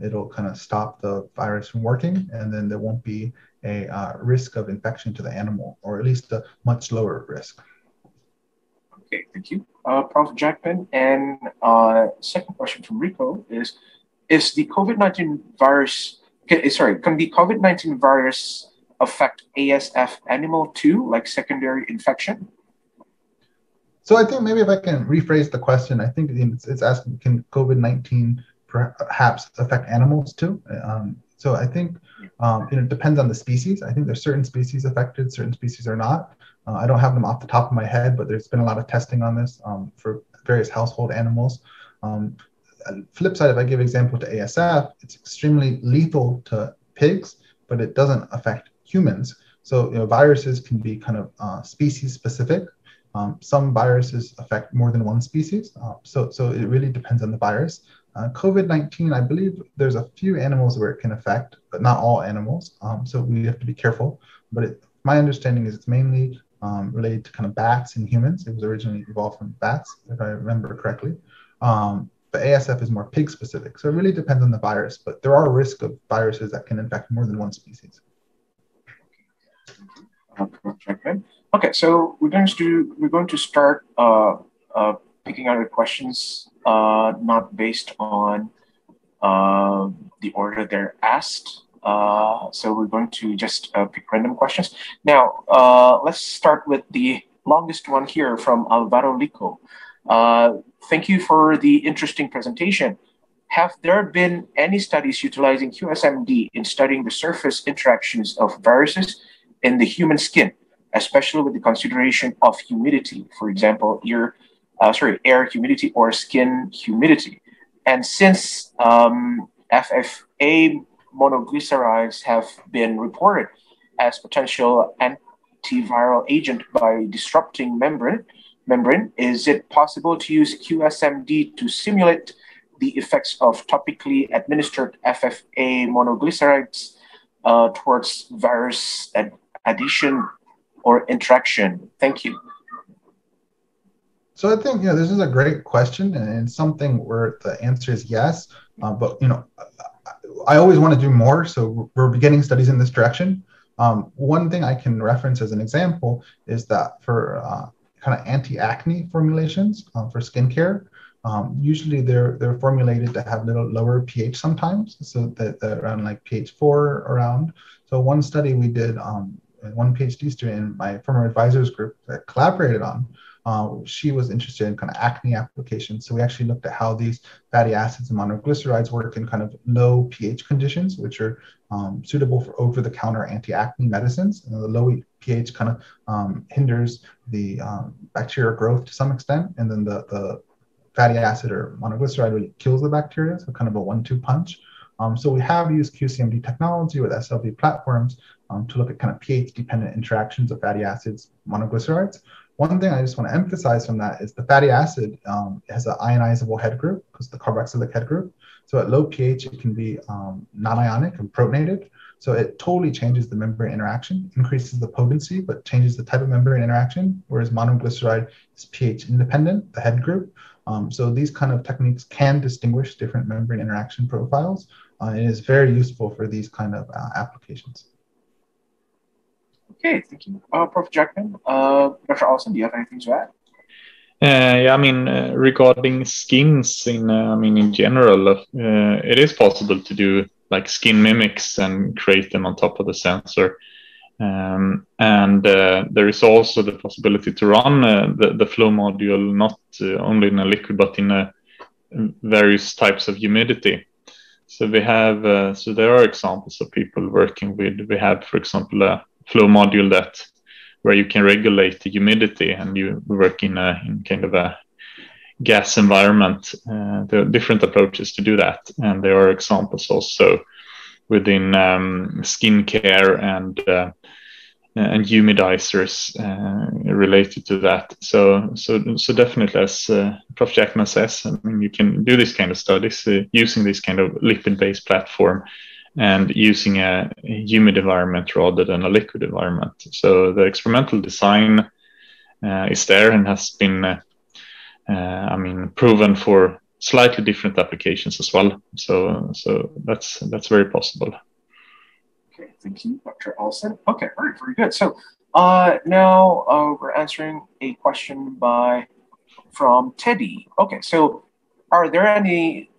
it'll kind of stop the virus from working, and then there won't be a risk of infection to the animal, or at least a much lower risk. Okay, thank you, Prof. Jackman. And second question from Rico is the COVID-19 virus, can the COVID-19 virus affect ASF animal too, like secondary infection? So I think maybe if I can rephrase the question, I think it's asking, can COVID-19 perhaps affect animals too? So I think it depends on the species. I think there's certain species affected, certain species are not. I don't have them off the top of my head, but there's been a lot of testing on this for various household animals. Flip side, if I give example to ASF, it's extremely lethal to pigs, but it doesn't affect humans. So viruses can be kind of species specific. Some viruses affect more than one species, so it really depends on the virus. COVID-19, I believe there's a few animals where it can affect, but not all animals, so we have to be careful. But my understanding is it's mainly related to kind of bats and humans. It was originally evolved from bats, if I remember correctly. But ASF is more pig specific, so it really depends on the virus, but there are risks of viruses that can infect more than one species. Okay, so we're going to start picking out the questions not based on the order they're asked. So we're going to just pick random questions. Now, let's start with the longest one here from Alvaro Lico. Thank you for the interesting presentation. Have there been any studies utilizing QSMD in studying the surface interactions of viruses in the human skin, especially with the consideration of humidity, for example, air humidity or skin humidity? And since FFA monoglycerides have been reported as potential antiviral agent by disrupting membrane, is it possible to use QSMD to simulate the effects of topically administered FFA monoglycerides towards virus adhesion or interaction? Thank you. So I think this is a great question, and something where the answer is yes. But I always want to do more, so we're beginning studies in this direction. One thing I can reference as an example is that for kind of anti-acne formulations for skincare, Usually they're formulated to have a little lower pH sometimes, so that around like pH 4 around. So one study we did, one PhD student in my former advisors group that collaborated on, she was interested in kind of acne applications. So we actually looked at how these fatty acids and monoglycerides work in kind of low pH conditions, which are suitable for over-the-counter anti-acne medicines. And the low pH kind of hinders the bacterial growth to some extent, and then the fatty acid or monoglyceride really kills the bacteria, so kind of a 1-2 punch. So we have used QCMD technology with SLV platforms to look at kind of pH-dependent interactions of fatty acids, monoglycerides. One thing I just want to emphasize from that is the fatty acid has an ionizable head group, because the carboxylic head group. So at low pH, it can be non-ionic and protonated. So it totally changes the membrane interaction, increases the potency, but changes the type of membrane interaction, whereas monoglyceride is pH independent, the head group. So these kind of techniques can distinguish different membrane interaction profiles, and is very useful for these kind of applications. Okay, thank you. Prof. Jackman, Dr. Olson, do you have anything to add? Yeah, I mean, regarding skins in general, it is possible to do like skin mimics and create them on top of the sensor. And there is also the possibility to run the flow module not only in a liquid but in various types of humidity. So we have so there are examples of people working with. We have, for example, a flow module where you can regulate the humidity, and you work in kind of a gas environment. There are different approaches to do that, and there are examples also within skincare and humidizers related to that. So definitely, as Prof. Jackman says, I mean, you can do this kind of studies using this kind of lipid-based platform and using a humid environment rather than a liquid environment. So the experimental design is there and has been, proven for slightly different applications as well. So that's very possible. Okay, thank you, Dr. Olson. Okay, all right, very good. So now we're answering a question from Teddy. Okay, so are there any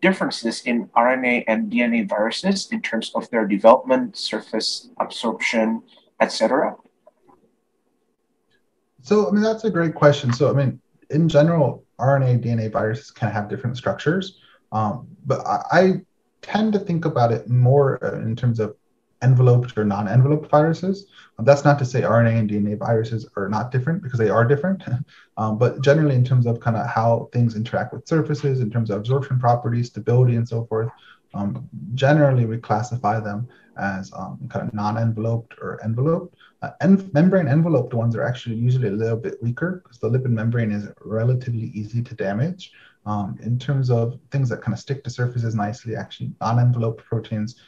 differences in RNA and DNA viruses in terms of their development, surface absorption, etc.? So, I mean, that's a great question. So, I mean, in general, RNA, DNA viruses can have different structures, but I tend to think about it more in terms of enveloped or non-enveloped viruses. That's not to say RNA and DNA viruses are not different, because they are different. But generally, in terms of kind of how things interact with surfaces, in terms of absorption properties, stability, and so forth, generally we classify them as kind of non-enveloped or enveloped. Membrane enveloped ones are actually usually a little bit weaker, because the lipid membrane is relatively easy to damage. In terms of things that kind of stick to surfaces nicely, actually non-enveloped proteins,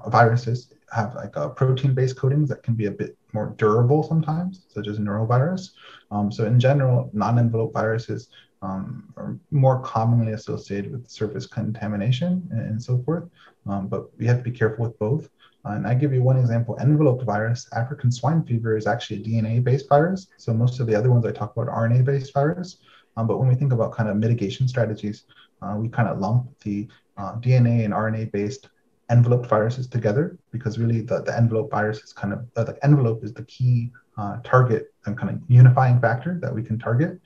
viruses have like protein-based coatings that can be a bit more durable sometimes, such as neurovirus. So in general, non-enveloped viruses are more commonly associated with surface contamination and so forth, but we have to be careful with both. And I give you one example: enveloped virus, African swine fever, is actually a DNA-based virus. So most of the other ones I talk about are RNA-based virus. But when we think about kind of mitigation strategies, we kind of lump the DNA and RNA-based enveloped viruses together, because really the envelope virus is kind of, the envelope is the key target and kind of unifying factor that we can target.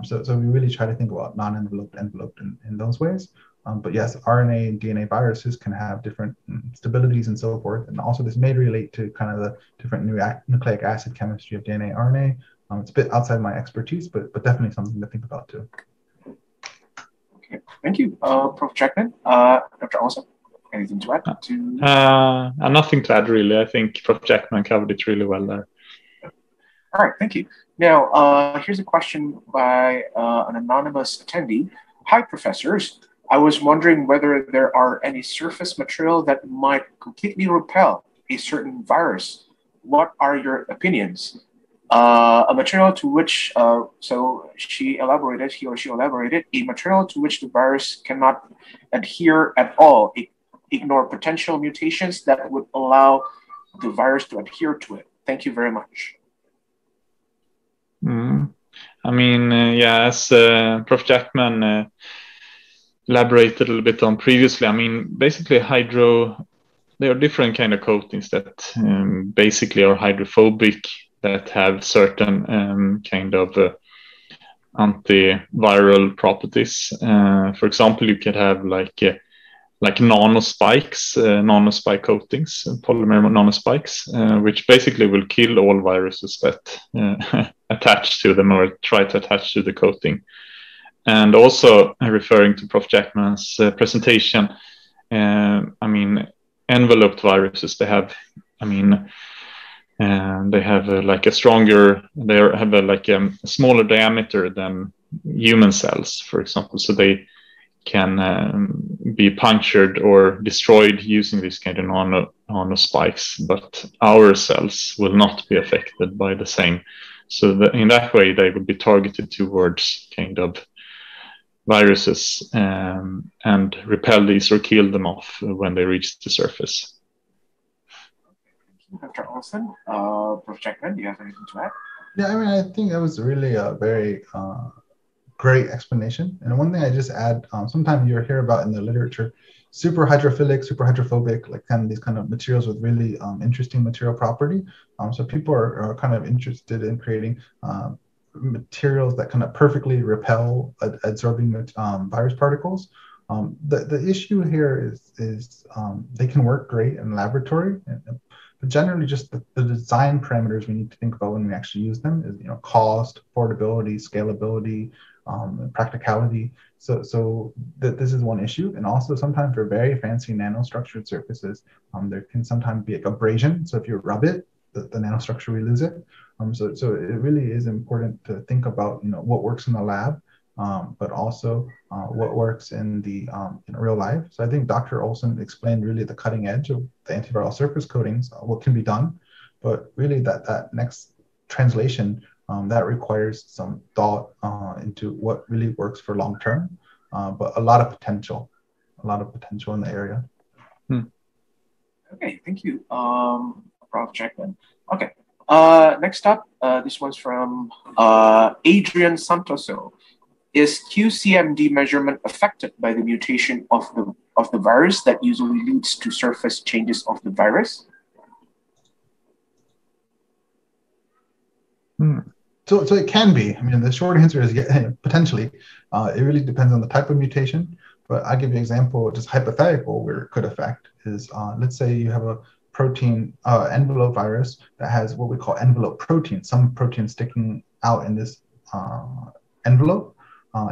So we really try to think about non-enveloped, enveloped in those ways. But yes, RNA and DNA viruses can have different stabilities and so forth. And also this may relate to kind of the different nucleic acid chemistry of DNA, RNA. It's a bit outside my expertise, but definitely something to think about too. Okay, thank you, Prof. Jackman. Dr. Olson, anything to add to? Nothing to add, really. I think Prof. Jackman covered it really well there. All right, thank you. Now, here's a question by an anonymous attendee. Hi, professors. I was wondering whether there are any surface material that might completely repel a certain virus. What are your opinions? A material to which, so he or she elaborated, a material to which the virus cannot adhere at all, ignore potential mutations that would allow the virus to adhere to it. Thank you very much. I mean, yeah, as Prof. Jackman elaborated a little bit on previously, I mean, basically there are different kind of coatings that basically are hydrophobic, that have certain kind of antiviral properties. For example, you could have like nanospikes, nanospike coatings, polymer nanospikes, which basically will kill all viruses that attach to them or try to attach to the coating. And also referring to Prof. Jackman's presentation, I mean, enveloped viruses, they have, I mean, they have like a stronger, they have like a smaller diameter than human cells, for example, so they can be punctured or destroyed using these kind of nanospikes, but our cells will not be affected by the same. So in that way, they would be targeted towards kind of viruses and repel these or kill them off when they reach the surface. Dr. Olson, Prof. Jackman, do you have anything to add? Yeah, I mean, I think that was really a very great explanation. And one thing I just add, sometimes you'll hear about in the literature, super hydrophilic, super hydrophobic, like kind of these kind of materials with really interesting material property. So people are kind of interested in creating materials that kind of perfectly repel absorbing virus particles. The issue here is they can work great in laboratory, but generally just the design parameters we need to think about when we actually use them is, you know, cost, affordability, scalability, and practicality. So this is one issue. And also sometimes for very fancy nanostructured surfaces, there can sometimes be like abrasion. So if you rub it, the nanostructure, we lose it. So it really is important to think about, you know, what works in the lab, but also what works in the in real life. So I think Dr. Olson explained really the cutting edge of the antiviral surface coatings, what can be done, but really that next translation that requires some thought into what really works for long term, but a lot of potential in the area. Okay, thank you, Prof. Jackman. Okay, next up, this one's from Adrian Santoso. Is QCMD measurement affected by the mutation of the virus that usually leads to surface changes of the virus? So it can be. I mean, the short answer is yeah, potentially. It really depends on the type of mutation. But I'll give you an example, just hypothetical, where it could affect is, let's say you have a protein envelope virus that has what we call envelope protein, some protein sticking out in this envelope.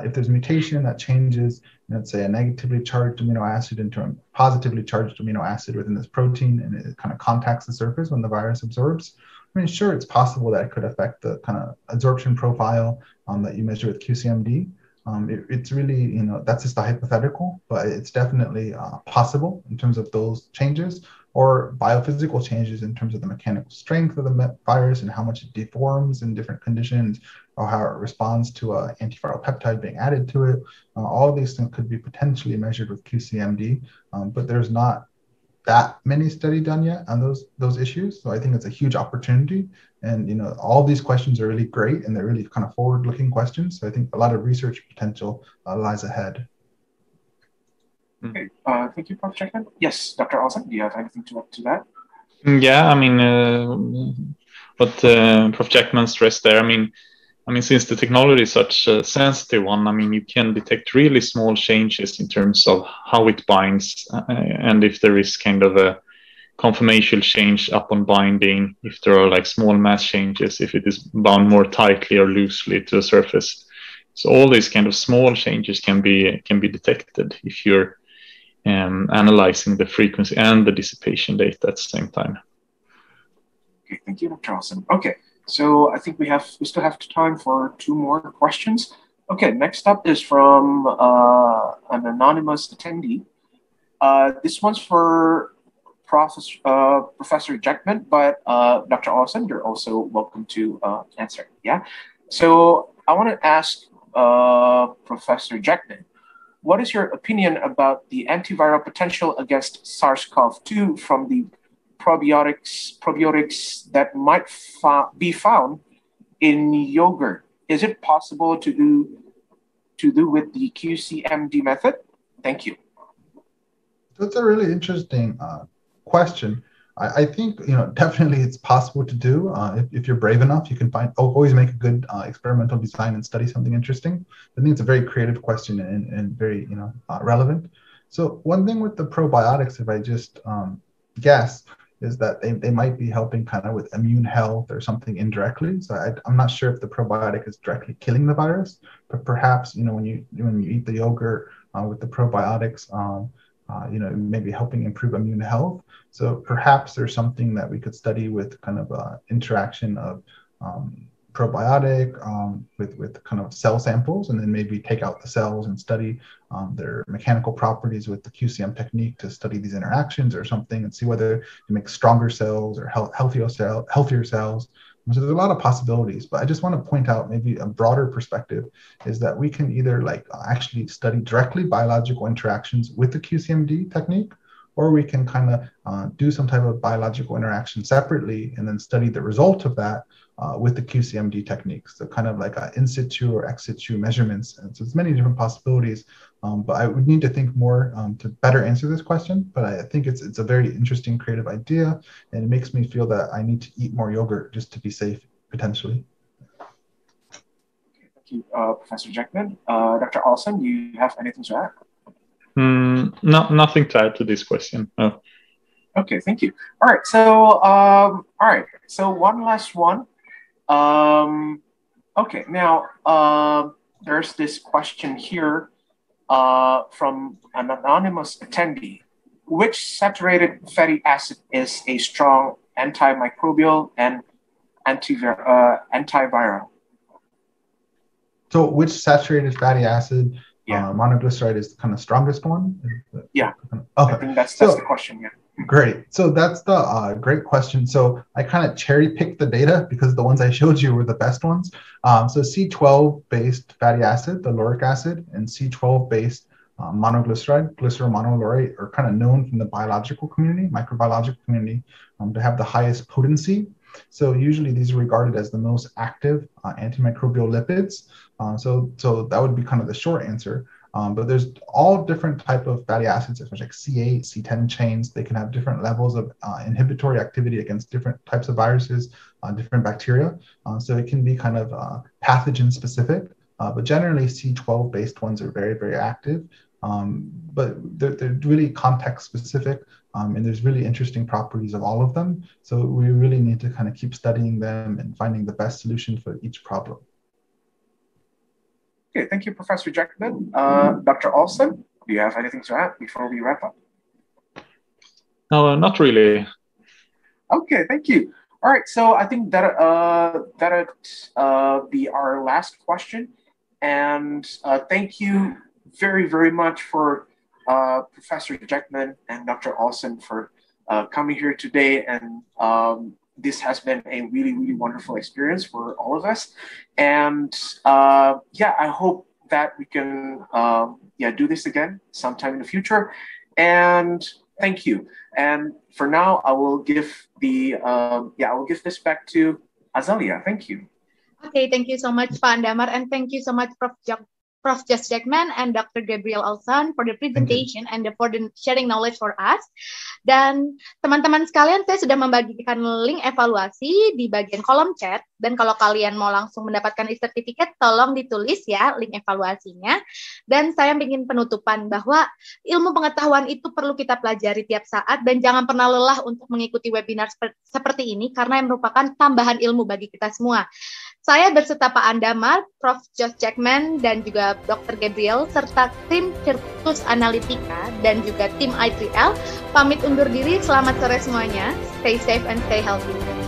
If there's mutation that changes, let's say, a negatively charged amino acid into a positively charged amino acid within this protein, and it kind of contacts the surface when the virus absorbs, I mean, sure, it's possible that it could affect the kind of absorption profile that you measure with QCMD. It's really, you know, that's just a hypothetical, but it's definitely possible in terms of those changes, or biophysical changes in terms of the mechanical strength of the virus and how much it deforms in different conditions, or how it responds to an antiviral peptide being added to it. All of these things could be potentially measured with QCMD, but there's not that many studies done yet on those issues. So I think it's a huge opportunity. And, you know, all these questions are really great, and they're really kind of forward-looking questions. So I think a lot of research potential lies ahead. Okay, thank you, Prof. Jackman. Yes, Dr. Olson, do you have anything to add to that? Yeah, I mean, what Prof. Jackman stressed there, I mean, since the technology is such a sensitive one, I mean, you can detect really small changes in terms of how it binds, and if there is kind of a conformational change upon binding, if there are like small mass changes, if it is bound more tightly or loosely to the surface. So all these kind of small changes can be detected if you're analyzing the frequency and the dissipation data at the same time. Okay, thank you, Dr. Olson. Okay. So I think we still have time for 2 more questions. Okay, next up is from an anonymous attendee. This one's for Professor Jackman, but Dr. Olson, you're also welcome to answer. Yeah. So I want to ask Professor Jackman, what is your opinion about the antiviral potential against SARS-CoV-2 from the probiotics that might be found in yogurt is it possible to do with the QCMD method? Thank you. That's a really interesting question. I think, definitely it's possible to do. If you're brave enough, you can always make a good experimental design and study something interesting. I think it's a very creative question and very, relevant. So one thing with the probiotics, if I just guess, is that they might be helping kind of with immune health or something indirectly. So I'm not sure if the probiotic is directly killing the virus, but perhaps, when you eat the yogurt with the probiotics, maybe helping improve immune health. So perhaps there's something that we could study with kind of interaction of probiotic with kind of cell samples, and then maybe take out the cells and study their mechanical properties with the QCM technique to study these interactions or something, and see whether you make stronger cells or healthier cells. So there's a lot of possibilities, but I just want to point out maybe a broader perspective is that we can either actually study directly biological interactions with the QCMD technique, or we can kind of do some type of biological interaction separately and then study the result of that with the QCMD techniques. So kind of like in situ or ex situ measurements. And so there's many different possibilities, but I would need to think more to better answer this question. But I think it's a very interesting, creative idea, and it makes me feel that I need to eat more yogurt just to be safe, potentially. Thank you, Professor Jackman. Dr. Olson, do you have anything to add? No, nothing to add to this question. No. Okay, thank you. All right, so one last one. Okay, now there's this question here from an anonymous attendee. Which saturated fatty acid is a strong antimicrobial and antiviral? So which saturated fatty acid, monoglyceride, is the kind of strongest one? Yeah, okay. I think that's the question, yeah. Great. So that's the great question. So I kind of cherry picked the data because the ones I showed you were the best ones. So C12-based fatty acid, the lauric acid, and C12-based monoglyceride, glycerol monolaurate, are kind of known from the biological community, microbiological community, to have the highest potency. So usually these are regarded as the most active antimicrobial lipids. So that would be kind of the short answer. But there's all different type of fatty acids, especially like C8, C10 chains. They can have different levels of inhibitory activity against different types of viruses, different bacteria. So it can be kind of pathogen specific, but generally C12 based ones are very, very active. But they're really context specific, and there's really interesting properties of all of them. So we really need to kind of keep studying them and finding the best solution for each problem. Okay, thank you, Professor Jackman. Dr. Olson, do you have anything to add before we wrap up? No, not really. Okay, thank you. All right, so I think that'll be our last question. And thank you very, very much for Professor Jackman and Dr. Olson for coming here today. And this has been a really, really wonderful experience for all of us. And I hope that we can do this again sometime in the future. And thank you. And for now, I will give this back to Azalia. Thank you. Okay, thank you so much, Pak Andamar, and thank you so much, Prof. Jackman and Dr. Gabriel Olson for the presentation and for the sharing knowledge for us. Dan teman-teman sekalian, saya sudah membagikan link evaluasi di bagian kolom chat. Dan kalau kalian mau langsung mendapatkan e-certificate, tolong ditulis ya link evaluasinya. Dan saya ingin penutupan bahwa ilmu pengetahuan itu perlu kita pelajari tiap saat dan jangan pernah lelah untuk mengikuti webinar seperti ini karena yang merupakan tambahan ilmu bagi kita semua. Saya berserta Pak Andamar, Prof. Jackman, dan juga Dr. Gabriel, serta tim Virtus Analitika dan juga tim I3L, pamit undur diri. Selamat sore semuanya. Stay safe and stay healthy.